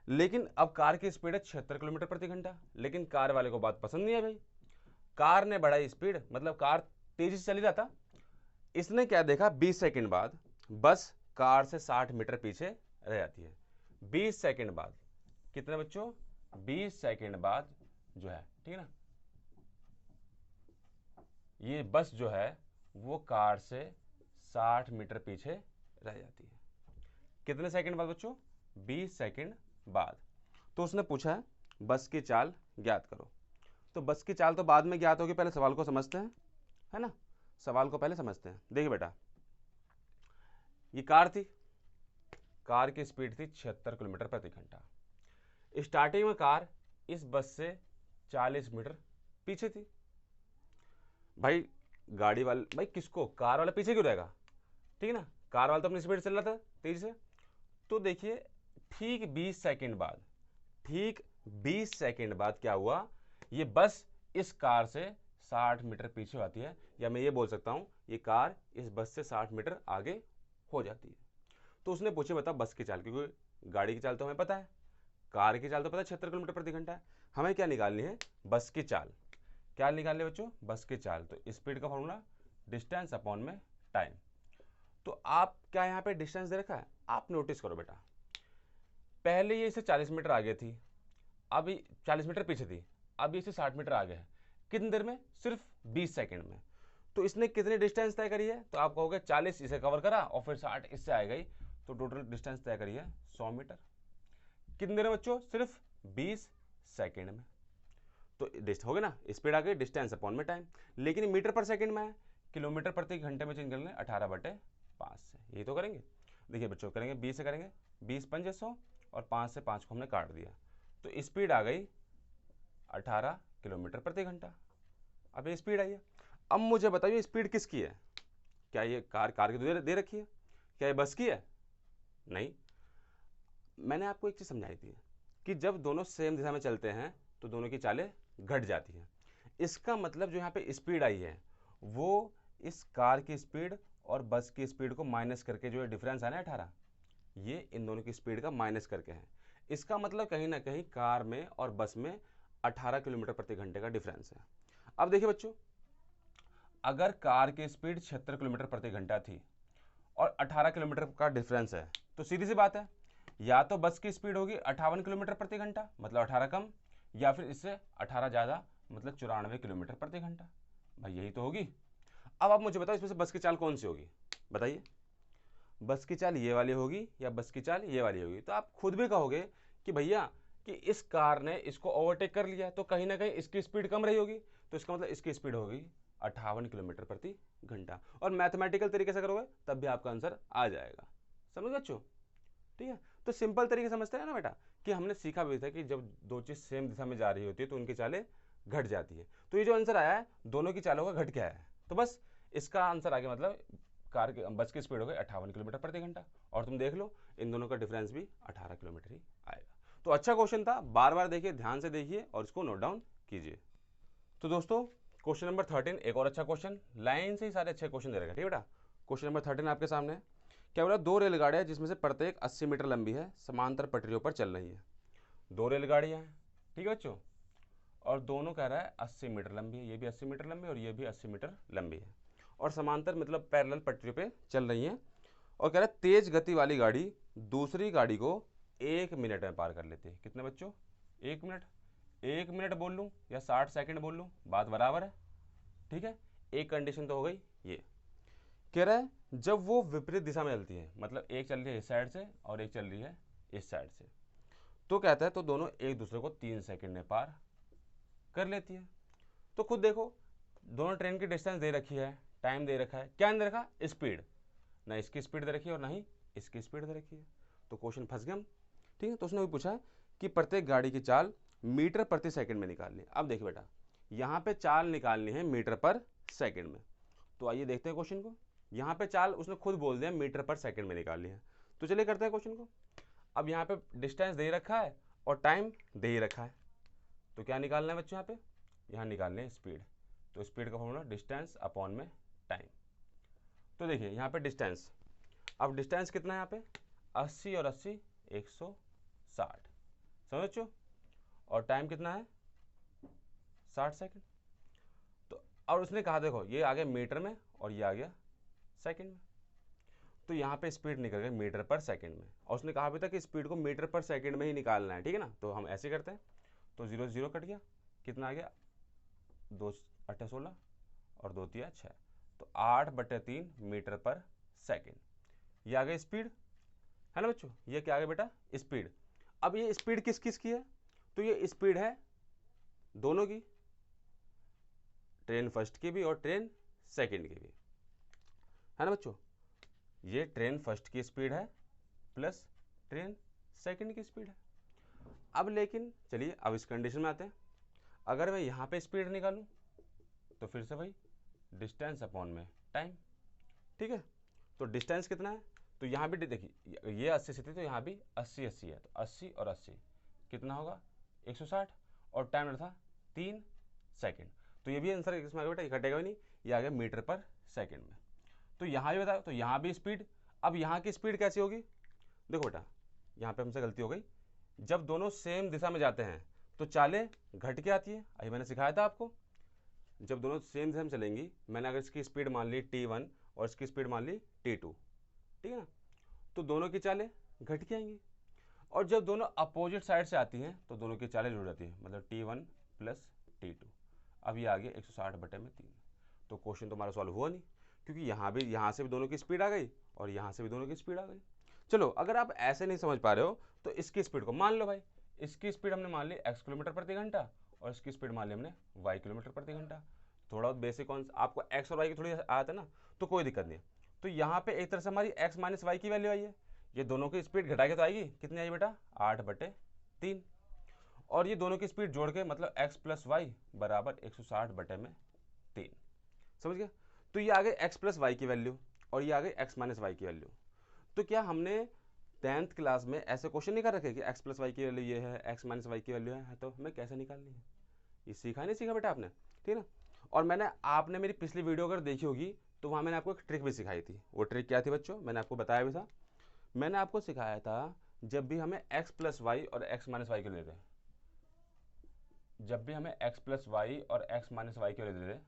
लेकिन अब कार की स्पीड है 76 किलोमीटर प्रति घंटा। लेकिन कार वाले को बात पसंद नहीं है भाई, कार ने बढ़ाई स्पीड, मतलब कार तेजी से चली जाता। इसने क्या देखा, 20 सेकंड बाद बस कार से 60 मीटर पीछे रह जाती है। 20 सेकंड बाद कितने बच्चों, 20 सेकंड बाद जो है, ठीक है ना, ये बस जो है वो कार से 60 मीटर पीछे रह जाती है। कितने सेकंड बाद बच्चों, 20 सेकंड बाद। तो उसने पूछा है बस की चाल ज्ञात करो। तो बस की चाल तो बाद में ज्ञात होगी, पहले सवाल को समझते हैं, है ना, सवाल को पहले समझते हैं। देखिए बेटा, ये कार थी, कार की स्पीड थी 76 किलोमीटर प्रति घंटा। स्टार्टिंग में कार इस बस से 40 मीटर पीछे थी। भाई गाड़ी वाले, भाई किसको, कार वाला पीछे क्यों रहेगा, ठीक है ना, कार वाला तो अपनी स्पीड चल रहा था तेजी से। तो देखिए ठीक 20 सेकंड बाद, ठीक 20 सेकंड बाद क्या हुआ, ये बस इस कार से 60 मीटर पीछे आती है, या मैं ये बोल सकता हूं ये कार इस बस से 60 मीटर आगे हो जाती है। तो उसने पूछे बता बस की चाल, क्योंकि गाड़ी की चाल तो हमें पता है, कार की चाल तो पता है 76 किलोमीटर प्रति घंटा है, हमें क्या निकालनी है, बस की चाल। क्या निकालने बच्चों, बस की चाल। तो स्पीड का फॉर्मूला डिस्टेंस अपॉन में टाइम। तो आप क्या यहाँ पे डिस्टेंस दे रखा है, आप नोटिस करो बेटा, पहले ये इसे 40 मीटर आगे थी, अब 40 मीटर पीछे थी, अब इसे 60 मीटर आगे है। कितनी देर में, सिर्फ 20 सेकंड में। तो इसने कितनी डिस्टेंस तय करी है, तो आप कहोगे 40 इसे कवर करा और फिर 60 इससे आ गई, तो टोटल डिस्टेंस तय करी है 100 मीटर। कितनी देर में बच्चों, सिर्फ 20 सेकंड में। तो हो गया ना, स्पीड आ गई, डिस्टेंस अपॉन में टाइम। लेकिन मीटर पर सेकंड में है, किलोमीटर प्रति घंटे में चेंज कर लें 18/5 से, यही तो करेंगे। देखिए बच्चों करेंगे 20 से करेंगे, 20 पंजे 100 और 5 से 5 को हमने काट दिया, तो स्पीड आ गई 18 किलोमीटर प्रति घंटा। अब ये स्पीड आई है। अब मुझे बताइए स्पीड किसकी है, क्या ये कार की तो दे रखी है, क्या ये बस की है, नहीं। मैंने आपको एक चीज समझाई थी कि जब दोनों सेम दिशा में चलते हैं तो दोनों की चालें घट जाती हैं। इसका मतलब जो यहाँ पे स्पीड आई है वो इस कार की स्पीड और बस की स्पीड को माइनस करके जो है डिफरेंस आना है 18, ये इन दोनों की स्पीड का माइनस करके है। इसका मतलब कहीं ना कहीं कार में और बस में 18 किलोमीटर प्रति घंटे का डिफरेंस है। अब देखिए बच्चों, अगर कार की स्पीड 76 किलोमीटर प्रति घंटा थी और 18 किलोमीटर का डिफरेंस है, तो सीधी सी बात है, या तो बस की स्पीड होगी 58 किलोमीटर प्रति घंटा मतलब 18 कम, या फिर इससे 18 ज़्यादा मतलब 94 किलोमीटर प्रति घंटा। भाई यही तो होगी। अब आप मुझे बताओ इसमें से बस की चाल कौन सी होगी, बताइए। बस की चाल ये वाली होगी या बस की चाल ये वाली होगी? तो आप खुद भी कहोगे कि भैया कि इस कार ने इसको ओवरटेक कर लिया, तो कहीं ना कहीं इसकी स्पीड कम रही होगी, तो इसका मतलब इसकी स्पीड होगी 58 किलोमीटर प्रति घंटा। और मैथमेटिकल तरीके से करोगे तब भी आपका आंसर आ जाएगा। समझ बच्चों? ठीक है, तो सिंपल तरीके समझते हैं ना बेटा, कि हमने सीखा भी था कि जब दो चीज़ सेम दिशा में जा रही होती है तो उनकी चालें घट जाती है। तो ये जो आंसर आया है दोनों की चालों का घट के आया है, तो बस इसका आंसर आ गया, मतलब कार की बस की स्पीड हो गई 58 किलोमीटर प्रति घंटा, और तुम देख लो इन दोनों का डिफरेंस भी 18 किलोमीटर ही आएगा। तो अच्छा क्वेश्चन था, बार बार देखिए, ध्यान से देखिए और इसको नोट डाउन कीजिए। तो दोस्तों क्वेश्चन नंबर 13 एक और अच्छा क्वेश्चन, लाइन से ही सारे अच्छे क्वेश्चन दे रखा है, ठीक है बेटा। क्वेश्चन नंबर 13 आपके सामने है। क्या बोला, दो रेलगाड़ियां जिसमें से प्रत्येक 80 मीटर लंबी है समांतर पटरियों पर चल रही है। दो रेलगाड़ियां हैं, ठीक है बच्चों, और दोनों कह रहा है 80 मीटर लंबी है, ये भी 80 मीटर लंबी है और ये भी 80 मीटर लंबी है, और समांतर मतलब पैरेलल पटरियों पे चल रही हैं। और कह रहा है तेज गति वाली गाड़ी दूसरी गाड़ी को 1 मिनट में पार कर लेती है। कितने बच्चों? 1 मिनट। 1 मिनट बोल लूँ या 60 सेकंड बोल लूँ, बात बराबर है, ठीक है। एक कंडीशन तो हो गई ये। कह रहा है जब वो विपरीत दिशा में चलती है, मतलब एक चल रही है इस साइड से और एक चल रही है इस साइड से, तो कहता है तो दोनों एक दूसरे को 3 सेकंड में पार कर लेती है। तो खुद देखो, दोनों ट्रेन की डिस्टेंस दे रखी है, टाइम दे रखा है, क्या दे रखा? स्पीड, ना इसकी स्पीड दे रखी है और ना ही इसकी स्पीड दे रखी है, तो क्वेश्चन फंस गए हम, ठीक है। तो उसने भी पूछा है कि प्रत्येक गाड़ी की चाल मीटर प्रति सेकंड में निकालनी है। अब देखिए बेटा, यहाँ पे चाल निकालनी है मीटर पर सेकंड में, तो आइए देखते हैं क्वेश्चन को। यहाँ पे चाल उसने खुद बोल दिया मीटर पर सेकंड में निकालनी है, तो चलिए करते हैं क्वेश्चन को। अब यहाँ पे डिस्टेंस दे रखा है और टाइम दे ही रखा है, तो क्या निकालना है बच्चों? यहाँ निकालने है स्पीड, तो स्पीड का फॉर्मूला डिस्टेंस अपॉन में टाइम। तो देखिए यहाँ पे डिस्टेंस, अब डिस्टेंस कितना है यहाँ पे? 80 और 80 160, समझो, और टाइम कितना है? 60 सेकंड। तो और उसने कहा देखो ये आ गया मीटर में और ये आ गया सेकंड में, तो यहाँ पे स्पीड निकल गई मीटर पर सेकंड में, और उसने कहा भी था कि स्पीड को मीटर पर सेकंड में ही निकालना है, ठीक है ना। तो हम ऐसे करते हैं, तो 0 0 कट गया, कितना आ गया? 2 8 16 और 2 3 6, तो 8/3 मीटर पर सेकंड, ये आ गई स्पीड, है ना बच्चों। ये क्या आ गया बेटा? स्पीड। अब ये स्पीड किस किस की है? तो ये स्पीड है दोनों की, ट्रेन फर्स्ट की भी और ट्रेन सेकंड की भी, है ना बच्चों। ये ट्रेन फर्स्ट की स्पीड है प्लस ट्रेन सेकंड की स्पीड है। अब लेकिन चलिए अब इस कंडीशन में आते हैं, अगर मैं यहाँ पे स्पीड निकालूं तो फिर से भाई डिस्टेंस अपॉन में टाइम, ठीक है। तो डिस्टेंस कितना है? तो यहाँ भी देखिए ये 80 से थी तो यहाँ भी 80 80 है, तो 80 और 80 कितना होगा? 160, और टाइम था 3 सेकंड, तो ये भी आंसर इसमें आ गया बेटा, ये कटेगा भी नहीं, ये आ गया मीटर पर सेकंड में। तो यहाँ भी बताओ, तो यहाँ भी स्पीड, अब यहाँ की स्पीड कैसी होगी? देखो बेटा यहाँ पे हमसे गलती हो गई, जब दोनों सेम दिशा में जाते हैं तो चालें घट के आती है, अभी मैंने सिखाया था आपको। जब दोनों सेम दिशा में चलेंगी, मैंने अगर इसकी स्पीड मान ली T1 और इसकी स्पीड मान ली T2, ठीक है ना, तो दोनों की चालें घट के आएंगी। और जब दोनों अपोजिट साइड से आती हैं तो दोनों की चालें जुड़ जाती हैं, मतलब T1 प्लस T2। अब ये आ गया 160/3, तो क्वेश्चन तो हमारा सॉल्व हुआ नहीं, क्योंकि यहाँ से भी दोनों की स्पीड आ गई और यहाँ से भी दोनों की स्पीड आ गई। चलो अगर आप ऐसे नहीं समझ पा रहे हो तो इसकी स्पीड को मान लो भाई, इसकी स्पीड हमने मान ली x किलोमीटर प्रति घंटा और इसकी स्पीड मान ली हमने y किलोमीटर प्रति घंटा। थोड़ा बहुत बेसिक आपको x और y की थोड़ी आदत है ना, तो कोई दिक्कत नहीं है। तो यहाँ पे एक तरह से हमारी x माइनस वाई की वैल्यू आई है, ये दोनों की स्पीड घटा के तो आएगी, कितनी आई बेटा? 8/3, और ये दोनों की स्पीड जोड़ के मतलब x प्लस वाई बराबर 160/3, समझ गया। तो ये आ गई x प्लस वाई की वैल्यू और ये आ गई x माइनस वाई की वैल्यू। तो क्या हमने 10th क्लास में ऐसे क्वेश्चन नहीं कर रखे कि x प्लस वाई की वैल्यू ये है, x माइनस वाई की वैल्यू है, तो हमें कैसे निकालनी है? ये सीखा नहीं सीखा बेटा आपने, ठीक है ना। और आपने मेरी पिछली वीडियो अगर देखी होगी तो वहाँ मैंने आपको एक ट्रिक भी सिखाई थी। वो ट्रिक क्या थी बच्चों? मैंने आपको बताया भी था, मैंने आपको सिखाया था जब भी हमें x प्लस वाई और x माइनस वाई के लिए दें, जब भी हमें x प्लस वाई और x माइनस वाई के लिए दे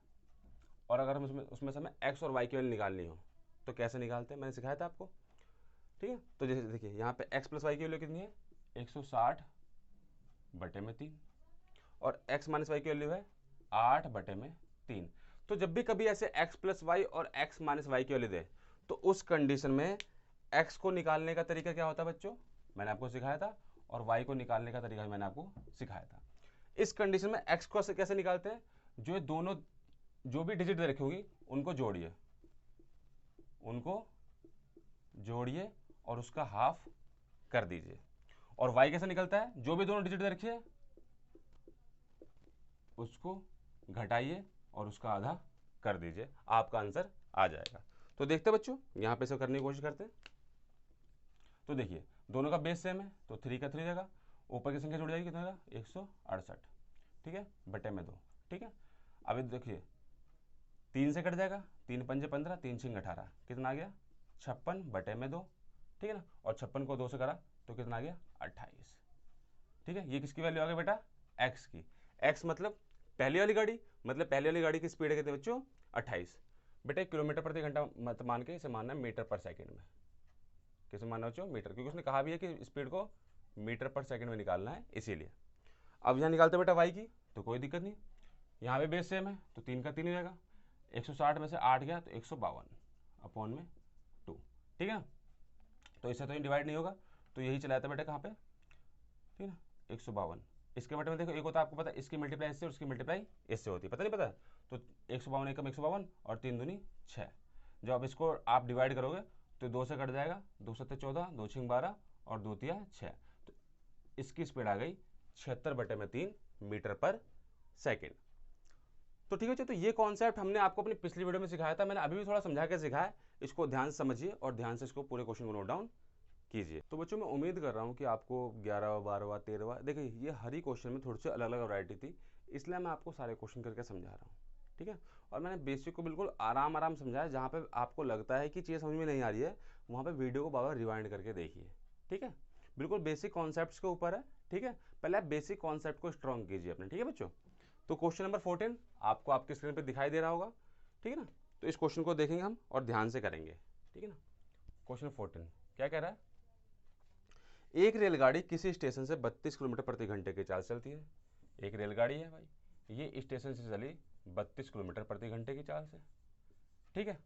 और अगर हम उसमें से हमें एक्स और वाई की वैल्यू निकालनी हो तो कैसे निकालते हैं, मैंने सिखाया था आपको। ठीक है, तो जैसे देखिए यहाँ पे एक्स प्लस वाई की वैल्यू कितनी है 160/3 और एक्स माइनस वाई की वैल्यू है 8/3। तो जब भी कभी ऐसे एक्स प्लस वाई और एक्स माइनस वाई की वैल्यू दे तो उस कंडीशन में एक्स को निकालने का तरीका क्या होता है बच्चों, मैंने आपको सिखाया था, और वाई को निकालने का तरीका भी मैंने आपको सिखाया था। इस कंडीशन में एक्स को कैसे निकालते हैं, जो दोनों जो भी डिजिट दे रखी होगी उनको जोड़िए और उसका हाफ कर दीजिए। और y कैसे निकलता है, जो भी दोनों डिजिट दे रखी है उसको घटाइए और उसका आधा कर दीजिए, आपका आंसर आ जाएगा। तो देखते बच्चों यहां पे सब करने की कोशिश करते हैं। तो देखिए दोनों का बेस सेम है तो 3 का 3 रहेगा, ऊपर की संख्या जुड़ जाएगी कितना रहेगा 168, ठीक है, बटे में 2। ठीक है, अभी देखिए 3 से कट जाएगा, 3 पंजे 15, 3 छिंग 18, कितना आ गया 56/2। ठीक है ना, और 56 को 2 से करा तो कितना आ गया 28। ठीक है, ये किसकी वैल्यू आ गई बेटा, एक्स की। एक्स मतलब पहली वाली गाड़ी, मतलब पहली वाली गाड़ी की स्पीड है कितने बच्चों 28। बेटा किलोमीटर प्रति घंटा मत मान के इसे मानना है मीटर पर सेकंड में। किसे मानना बच्चों, मीटर, क्योंकि उसने कहा भी है कि स्पीड को मीटर पर सेकंड में निकालना है, इसीलिए। अब यहाँ निकालते बेटा वाई की, तो कोई दिक्कत नहीं, यहाँ पे बेस सेम है तो 3 का 3 हो जाएगा, 160 में से 8 गया तो 152/2। ठीक है ना, तो इससे तो ये डिवाइड नहीं होगा तो यही चला जाता है बेटा कहाँ पे, ठीक है ना 152। इसके बटे में देखो एक होता है आपको पता है, इसकी मल्टीप्लाई इससे और इसकी मल्टीप्लाई इससे होती है, पता नहीं पता है, तो 152 एकम 152 और 3 दूनी 6। जब आप इसको आप डिवाइड करोगे तो 2 से कट जाएगा, 2 7 14, 2 6 12 और 2 3 6, तो इसकी स्पीड आ गई 76/3 मीटर पर सेकेंड। तो ठीक है, तो ये कॉन्सेप्ट हमने आपको अपनी पिछली वीडियो में सिखाया था, मैंने अभी भी थोड़ा समझा के सिखाया, इसको ध्यान से समझिए और ध्यान से इसको पूरे क्वेश्चन को नोट डाउन कीजिए। तो बच्चों मैं उम्मीद कर रहा हूँ कि आपको 11वां 12वां 13वां, देखिए ये हर ही क्वेश्चन में थोड़ी सी अलग अलग वैरायटी थी, इसलिए मैं आपको सारे क्वेश्चन करके समझा रहा हूँ। ठीक है, और मैंने बेसिक को बिल्कुल आराम समझाया, जहाँ पे आपको लगता है कि चीज़ समझ में नहीं आ रही है वहाँ पे वीडियो को बार-बार रिवाइंड करके देखिए। ठीक है, बिल्कुल बेसिक कॉन्सेप्ट्स के ऊपर है। ठीक है, पहले आप बेसिक कॉन्सेप्ट को स्ट्रॉन्ग कीजिए अपने। ठीक है बच्चों, तो क्वेश्चन नंबर 14 आपको आपकी स्क्रीन पे दिखाई दे रहा होगा। ठीक है ना, तो इस क्वेश्चन को देखेंगे हम और ध्यान से करेंगे। ठीक है ना, क्वेश्चन 14 क्या कह रहा है, एक रेलगाड़ी किसी स्टेशन से 32 किलोमीटर प्रति घंटे की चाल चलती है। एक रेलगाड़ी है भाई, ये स्टेशन से चली 32 किलोमीटर प्रति घंटे की चाल से। ठीक है,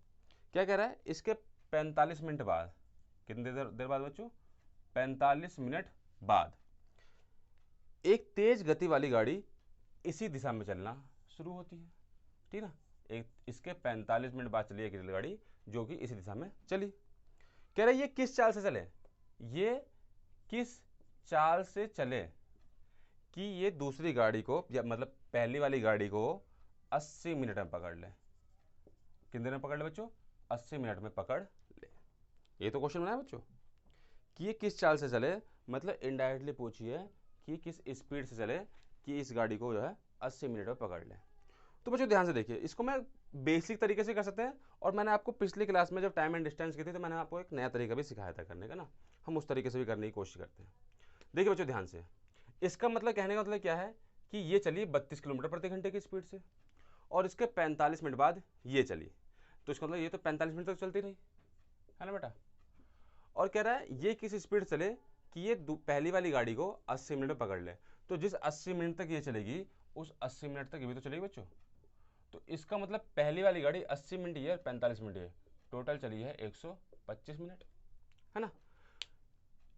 क्या कह रहा है, इसके 45 मिनट बाद, कितनी देर बाद बच्चों 45 मिनट बाद एक तेज गति वाली गाड़ी इसी दिशा में चलना शुरू होती है। ठीक है ना, एक इसके 45 मिनट बाद चली एक रेलगाड़ी जो कि इसी दिशा में चली। कह रहा है ये किस चाल से चले, ये किस चाल से चले कि ये दूसरी गाड़ी को या मतलब पहली वाली गाड़ी को 80 मिनट में पकड़ ले। कितने में पकड़ ले बच्चों, 80 मिनट में पकड़ ले। ये तो क्वेश्चन बनाया बच्चों कि ये किस चाल से चले, मतलब इनडायरेक्टली पूछिए कि किस स्पीड से चले कि इस गाड़ी को जो है 80 मिनट में पकड़ ले। तो बच्चों ध्यान से देखिए, इसको मैं बेसिक तरीके से कर सकते हैं, और मैंने आपको पिछली क्लास में जब टाइम एंड डिस्टेंस की थी तो मैंने आपको एक नया तरीका भी सिखाया था करने का ना, हम उस तरीके से भी करने की कोशिश करते हैं। देखिए बच्चों ध्यान से, इसका मतलब कहने का मतलब क्या है कि ये चली 32 किलोमीटर प्रति घंटे की स्पीड से और इसके 45 मिनट बाद ये चली, तो इसका मतलब ये तो 45 मिनट तक चलती रही है ना बेटा। और कह रहा है ये किस स्पीड चले कि ये पहली वाली गाड़ी को 80 मिनट में पकड़ ले, तो जिस 80 मिनट तक ये चलेगी उस 80 मिनट तक ये भी तो चलेगी बच्चों। तो इसका मतलब पहली वाली गाड़ी 80 मिनट ये 45 मिनट ये टोटल चली है 125 मिनट, है ना।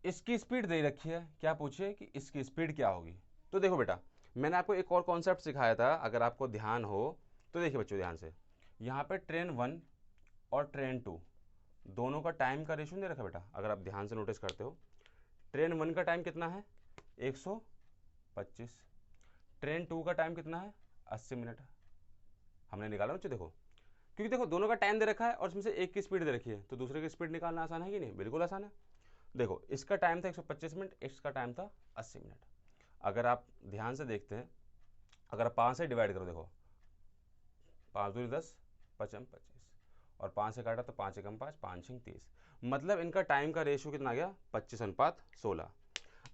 इसकी स्पीड दे रखी है, क्या पूछिए कि इसकी स्पीड क्या होगी। तो देखो बेटा मैंने आपको एक और कॉन्सेप्ट सिखाया था, अगर आपको ध्यान हो तो देखिए बच्चों ध्यान से, यहाँ पे ट्रेन 1 और ट्रेन 2 दोनों का टाइम का रेशियो दे रखा बेटा, अगर आप ध्यान से नोटिस करते हो ट्रेन 1 का टाइम कितना है 125, ट्रेन 2 का टाइम कितना है 80 मिनट हमने निकाला बच्चों। देखो क्योंकि देखो दोनों का टाइम दे रखा है और इसमें से एक की स्पीड दे रखी है, तो दूसरे की स्पीड निकालना आसान है कि नहीं, बिल्कुल आसान है। देखो इसका टाइम था 125 मिनट, इसका टाइम था 80 मिनट। अगर आप ध्यान से देखते हैं, अगर आप 5 से डिवाइड करो, देखो 5 दूनी 10, 5 25 और 5 से काटा तो 5 एकम 5, 5 6 30, मतलब इनका टाइम का रेशियो कितना आ गया 25:16।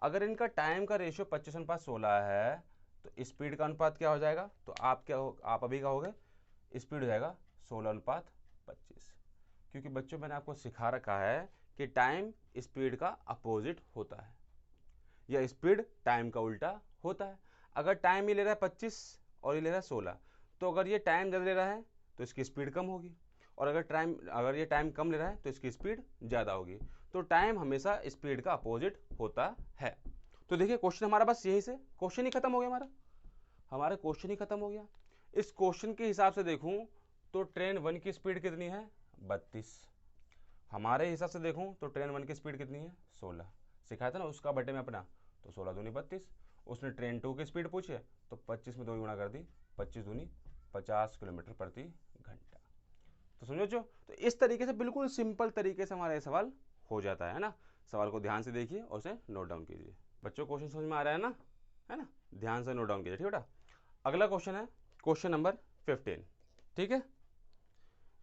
अगर इनका टाइम का रेशियो 25:16 है तो स्पीड का अनुपात क्या हो जाएगा, तो आप क्या हो, आप अभी कहोगे स्पीड हो जाएगा 16:25, क्योंकि बच्चों मैंने आपको सिखा रखा है कि टाइम स्पीड का अपोजिट होता है, या स्पीड टाइम का उल्टा होता है। अगर टाइम ये ले रहा है 25 और ये ले रहा है 16, तो अगर ये टाइम ज़्यादा ले रहा है तो इसकी स्पीड कम होगी, और अगर ये टाइम कम ले रहा है तो इसकी स्पीड ज़्यादा होगी। तो टाइम हमेशा स्पीड का अपोजिट होता है। तो देखिए क्वेश्चन हमारा बस यहीं से क्वेश्चन ही खत्म हो गया, हमारा क्वेश्चन ही खत्म हो गया। इस क्वेश्चन के हिसाब से देखूं तो ट्रेन 1 की स्पीड कितनी है 32, हमारे हिसाब से देखूं तो ट्रेन 1 की स्पीड कितनी है 16, सिखाया था ना उसका बटे में अपना, तो 16 दूनी 32। उसने ट्रेन 2 की स्पीड पूछी है तो 25 में 2 गुणा कर दी, 25 दूनी 50 किलोमीटर प्रति घंटा। तो समझो जो, तो इस तरीके से बिल्कुल सिंपल तरीके से हमारा ये सवाल हो जाता है ना। सवाल को ध्यान से देखिए और उसे नोट डाउन कीजिए। बच्चों क्वेश्चन समझ में आ रहा है ना, ध्यान से नोट डाउन कीजिए, ठीक बेटा। अगला क्वेश्चन है क्वेश्चन नंबर 15, ठीक है।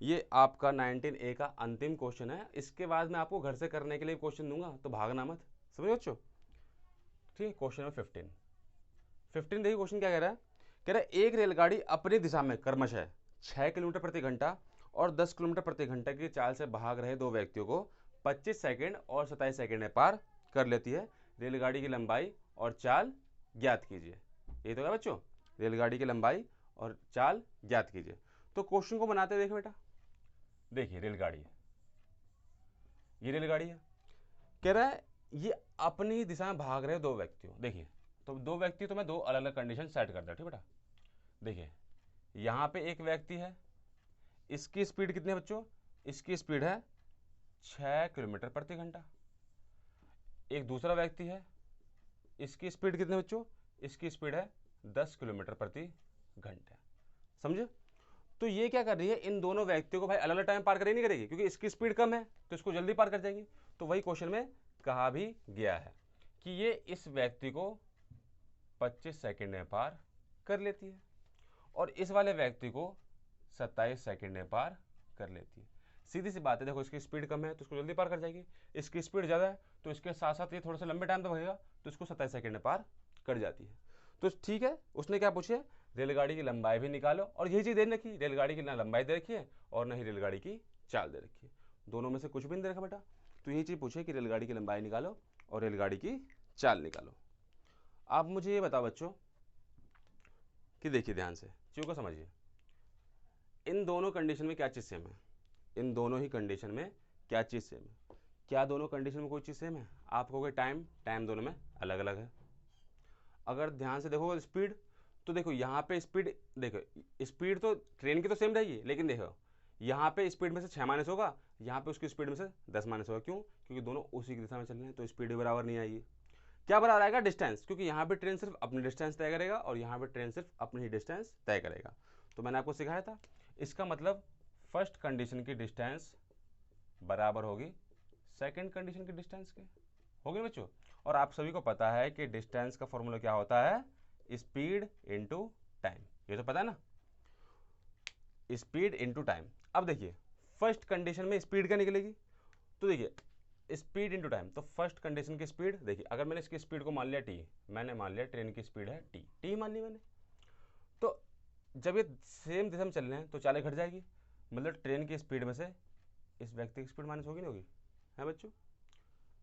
ये आपका 19A का अंतिम क्वेश्चन है। इसके बाद मैं आपको घर से करने के लिए क्वेश्चन दूंगा, तो भागना मत, समझो बच्चों, ठीक है। क्वेश्चन नंबर 15 देखिए क्वेश्चन क्या कह रहा है एक रेलगाड़ी अपनी दिशा में क्रमशः 6 किलोमीटर प्रति घंटा और 10 किलोमीटर प्रति घंटा की चाल से भाग रहे दो व्यक्तियों को 25 सेकंड और 27 सेकंड में पार कर लेती है। रेलगाड़ी की लंबाई और चाल ज्ञात कीजिए। ये तो क्या बच्चों, रेलगाड़ी की लंबाई और चाल ज्ञात कीजिए। तो क्वेश्चन को बनाते देखो बेटा, देखिए रेलगाड़ी है, ये रेलगाड़ी है, कह रहा है ये अपनी दिशा में भाग रहे दो व्यक्तियों। देखिए तो दो व्यक्ति तो मैं दो अलग अलग कंडीशन सेट करता हूँ, ठीक बेटा। देखिए यहाँ पे एक व्यक्ति है, इसकी स्पीड कितनी है बच्चों, इसकी स्पीड है 6 किलोमीटर प्रति घंटा। एक दूसरा व्यक्ति है, इसकी स्पीड कितनी है बच्चों, इसकी स्पीड है 10 किलोमीटर प्रति घंटा। समझे। तो ये क्या कर रही है, इन दोनों व्यक्तियों को भाई अलग अलग टाइम पार करेगी, नहीं करेगी, क्योंकि इसकी स्पीड कम है तो इसको जल्दी पार कर जाएगी। तो वही क्वेश्चन में कहा भी गया है कि ये इस व्यक्ति को 25 सेकंड में पार कर लेती है और इस वाले व्यक्ति को 27 सेकंड में पार कर लेती है। सीधी सी बात है, देखो इसकी स्पीड कम है तो इसको जल्दी पार कर जाएगी, इसकी स्पीड ज़्यादा है तो इसके साथ साथ ये थोड़ा सा लंबे टाइम तक भागेगा तो इसको 27 सेकंड में पार कर जाती है। तो ठीक है, उसने क्या पूछे, रेलगाड़ी की लंबाई भी निकालो, और यही चीज़ दे रखी, रेलगाड़ी की ना लंबाई दे रखी है और ना ही रेलगाड़ी की चाल दे रखी है, दोनों में से कुछ भी नहीं दे रखा बेटा। तो यही चीज़ पूछे कि रेलगाड़ी की लंबाई निकालो और रेलगाड़ी की चाल निकालो। आप मुझे ये बताओ बच्चों कि देखिए ध्यान से चीज़ों को समझिए, इन दोनों कंडीशन में क्या चीज़ सेम है, इन दोनों ही कंडीशन में क्या चीज़ सेम है, क्या दोनों कंडीशन में कोई चीज़ सेम है? आप कहोगे टाइम दोनों में अलग अलग है। अगर ध्यान से देखो स्पीड, तो देखो यहाँ पे स्पीड, देखो स्पीड तो ट्रेन की तो सेम रहेगी, लेकिन देखो यहाँ पे स्पीड में से 6 माइनस होगा, यहाँ पे उसकी स्पीड में से 10 माइनस होगा। क्यों? क्योंकि दोनों उसी की दिशा में चल रहे हैं, तो स्पीड भी बराबर नहीं आएगी। क्या बराबर आएगा? डिस्टेंस, क्योंकि यहाँ पे ट्रेन सिर्फ अपनी डिस्टेंस तय करेगा और यहाँ पे ट्रेन सिर्फ अपनी ही डिस्टेंस तय करेगा। तो मैंने आपको सिखाया था, इसका मतलब फर्स्ट कंडीशन की डिस्टेंस बराबर होगी सेकंड कंडीशन की डिस्टेंस के, होगी बच्चों। और आप सभी को पता है कि डिस्टेंस का फॉर्मूला क्या होता है, स्पीड इनटू टाइम, ये तो पता है ना, स्पीड इनटू टाइम। अब देखिए फर्स्ट कंडीशन में स्पीड क्या निकलेगी, तो देखिए स्पीड इनटू टाइम, तो फर्स्ट कंडीशन की स्पीड देखिए, अगर मैंने इसकी स्पीड को मान लिया टी, मैंने मान लिया ट्रेन की स्पीड है टी मान ली मैंने, तो जब ये सेम दिशा में चल रहे हैं तो चालें घट जाएगी, मतलब ट्रेन की स्पीड में से इस व्यक्ति की स्पीड माइनस होगी नहीं होगी, है बच्चों,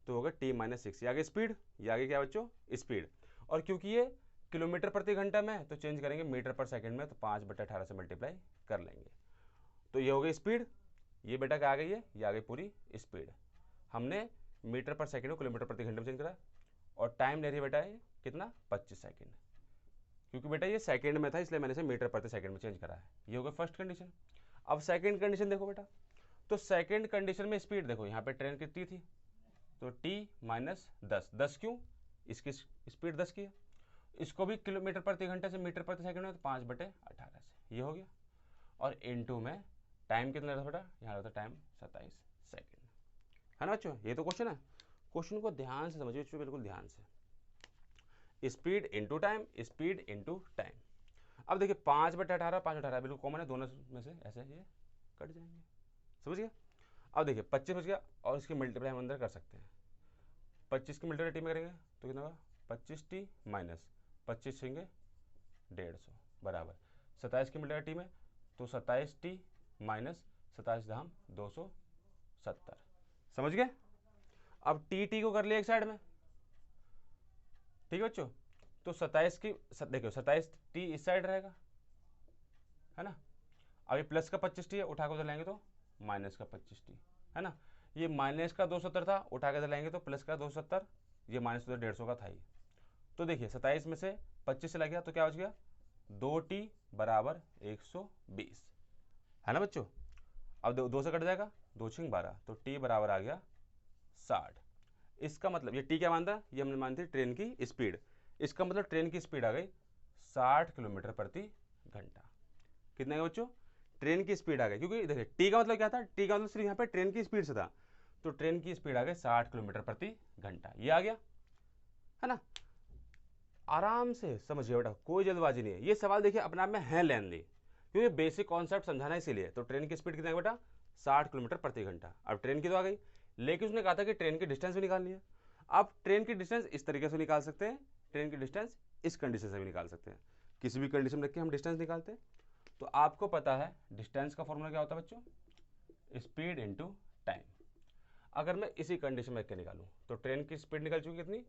तो होगा t-6। ये आगे स्पीड, ये आगे क्या बच्चों, स्पीड। और क्योंकि ये किलोमीटर प्रति घंटा में तो चेंज करेंगे मीटर पर सेकंड में, तो 5/18 से मल्टीप्लाई कर लेंगे, तो ये हो गई स्पीड। ये बेटा क्या आ गई है, ये आ गई पूरी स्पीड। हमने मीटर पर सेकंड को किलोमीटर प्रति घंटे में चेंज करा, और टाइम ले रही है बेटा ये कितना, 25 सेकंड, क्योंकि बेटा ये सेकंड में था इसलिए मैंने इसे मीटर प्रति सेकंड में चेंज करा है। ये हो गया फर्स्ट कंडीशन। अब सेकंड कंडीशन देखो बेटा, तो सेकंड कंडीशन में स्पीड देखो, यहाँ पे ट्रेन कितनी थी, तो t-10, 10 क्यों, इसकी स्पीड 10 की है, इसको भी किलोमीटर प्रति घंटे से मीटर प्रति सेकंड में, तो 5/18 से, ये हो गया। और इनटू में टाइम कितना रहता बेटा, यहाँ रहता टाइम 27 सेकंड, है ना बच्चों। ये तो क्वेश्चन है, क्वेश्चन को ध्यान से समझिए बच्चों, बिल्कुल ध्यान से, speed into time, speed into time. अब देखिए 5/18, 5/18 बिल्कुल कॉमन है, दोनों में से ऐसे ये कट जाएंगे, समझ गया। अब देखिए 25 बच गया, और इसकी मल्टीप्लाई हम अंदर कर सकते हैं, 25 की मल्टीप्लाई टी में करेंगे तो कितना होगा, 25t - 25 छेंगे 150 बराबर 27 की मल्टीप्लाई टी में, तो 27t माइनस 27/270। समझ गए? अब टी को कर लिया एक साइड में, ठीक है बच्चों। तो 27 की देखो 27t इस साइड रहेगा, है ना। अभी प्लस का 25t है, उठा के उधर लाएंगे तो माइनस का 25t, है ना। ये माइनस का 270 था, उठा के इधर लाएंगे तो प्लस का 270, ये माइनस उधर 150 का था ही। तो देखिए 27 में से 25 चला गया तो क्या बच गया, 2t बराबर 120, है ना बच्चों। अब दो से कट जाएगा, 2 छिंग 12, तो t बराबर आ गया 60। इसका मतलब ये t क्या मानता है, ये हमने मानती ट्रेन की स्पीड। इसका मतलब ट्रेन की स्पीड आ गई 60 किलोमीटर प्रति घंटा। कितना है बच्चों, ट्रेन की स्पीड आ गई, क्योंकि देखिए टी का मतलब क्या था, टी का मतलब सिर्फ यहाँ पे ट्रेन की स्पीड से था, तो ट्रेन की स्पीड आ गई 60 किलोमीटर प्रति घंटा, ये आ गया, है ना। आराम से समझिए बेटा, कोई जल्दबाजी नहीं है। ये सवाल देखिए अपने आप में है लेंदी, क्योंकि बेसिक कॉन्सेप्ट समझाना इसीलिए। तो ट्रेन की स्पीड कितना है बेटा, 60 किलोमीटर प्रति घंटा। अब ट्रेन की तो आ गई, लेकिन उसने कहा था कि ट्रेन की डिस्टेंस भी निकालनी है। आप ट्रेन की डिस्टेंस इस तरीके से निकाल सकते हैं, ट्रेन की डिस्टेंस इस कंडीशन से भी निकाल सकते हैं, किसी भी कंडीशन में रख के हम डिस्टेंस निकालते हैं। तो आपको पता है डिस्टेंस का फॉर्मूला क्या होता है बच्चों, स्पीड इनटू टाइम। अगर मैं इसी कंडीशन में रख के निकालूं तो ट्रेन की स्पीड निकल चुकी कितनी,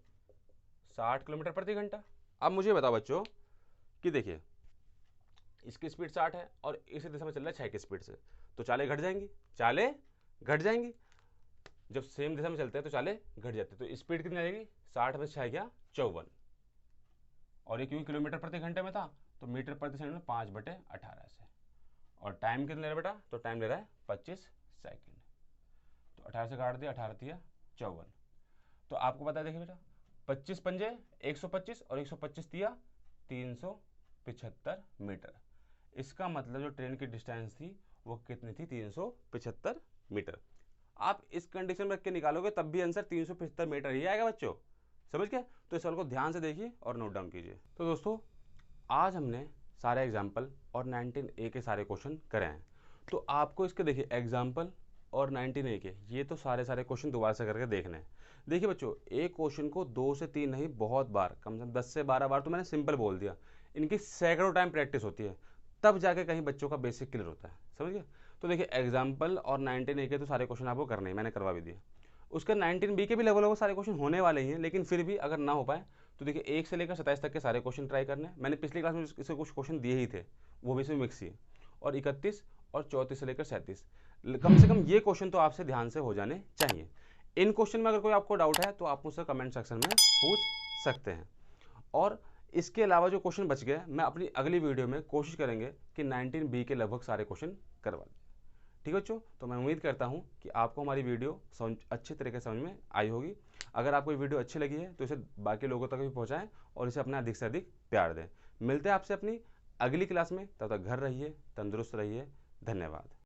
60 किलोमीटर प्रति घंटा। अब मुझे बताओ बच्चों कि देखिए इसकी स्पीड 60 है और इसी दिशा में चल रहा है 6 की स्पीड से, तो चालें घट जाएंगी, चालें घट जाएंगी। जब सेम दिशा में चलते हैं तो चालें घट जाती है, तो स्पीड कितनी आ जाएगी, 60 में 6 गया 54, और ये क्योंकि किलोमीटर प्रति घंटे में था तो मीटर प्रति सेकंड में 5/18 से। और टाइम कितना ले रहा है बेटा, तो टाइम ले रहा है 25 सेकेंड। तो 18 से काट दिया, 18 दिया 54। तो आपको पता है देखिए बेटा 25 पंजे 125 और 125 दिया 375 मीटर। इसका मतलब जो ट्रेन की डिस्टेंस थी वो कितनी थी, 375 मीटर। आप इस कंडीशन में रख के निकालोगे तब भी आंसर 375 मीटर ही आएगा बच्चों, समझ गए। तो इस सवाल को ध्यान से देखिए और नोट डाउन कीजिए। तो दोस्तों आज हमने सारे एग्जाम्पल और 19A के सारे क्वेश्चन करे हैं। तो आपको इसके देखिए एग्जाम्पल और 19A के ये तो सारे क्वेश्चन दोबारा से करके देखने हैं। देखिए बच्चों एक क्वेश्चन को 2 से 3 नहीं, बहुत बार, कम से कम 10 से 12 बार तो मैंने सिंपल बोल दिया, इनकी सैकड़ों टाइम प्रैक्टिस होती है, तब जाके कहीं बच्चों का बेसिक क्लियर होता है, समझ गए। तो देखिए एग्जाम्पल और 19A के तो सारे क्वेश्चन आपको करने हैं, मैंने करवा भी दिया। उसके 19B के भी लगभग सारे क्वेश्चन होने वाले ही हैं, लेकिन फिर भी अगर ना हो पाए तो देखिए 1 से लेकर 27 तक के सारे क्वेश्चन ट्राई करने हैं। मैंने पिछली क्लास में इससे कुछ क्वेश्चन दिए ही थे, वो भी इसमें मिक्स ही है। और 31 और 34 से लेकर 37 कम से कम ये क्वेश्चन तो आपसे ध्यान से हो जाने चाहिए। इन क्वेश्चन में अगर कोई आपको डाउट है तो आप मुझसे कमेंट सेक्शन में पूछ सकते हैं। और इसके अलावा जो क्वेश्चन बच गए मैं अपनी अगली वीडियो में कोशिश करेंगे कि 19B के लगभग सारे क्वेश्चन करवा दें। ठीक है बच्चों, तो मैं उम्मीद करता हूं कि आपको हमारी वीडियो अच्छे तरीके से समझ में आई होगी। अगर आपको ये वीडियो अच्छी लगी है तो इसे बाकी लोगों तक भी पहुंचाएं और इसे अपना अधिक से अधिक प्यार दें। मिलते हैं आपसे अपनी अगली क्लास में, तब तक घर रहिए, तंदुरुस्त रहिए, धन्यवाद।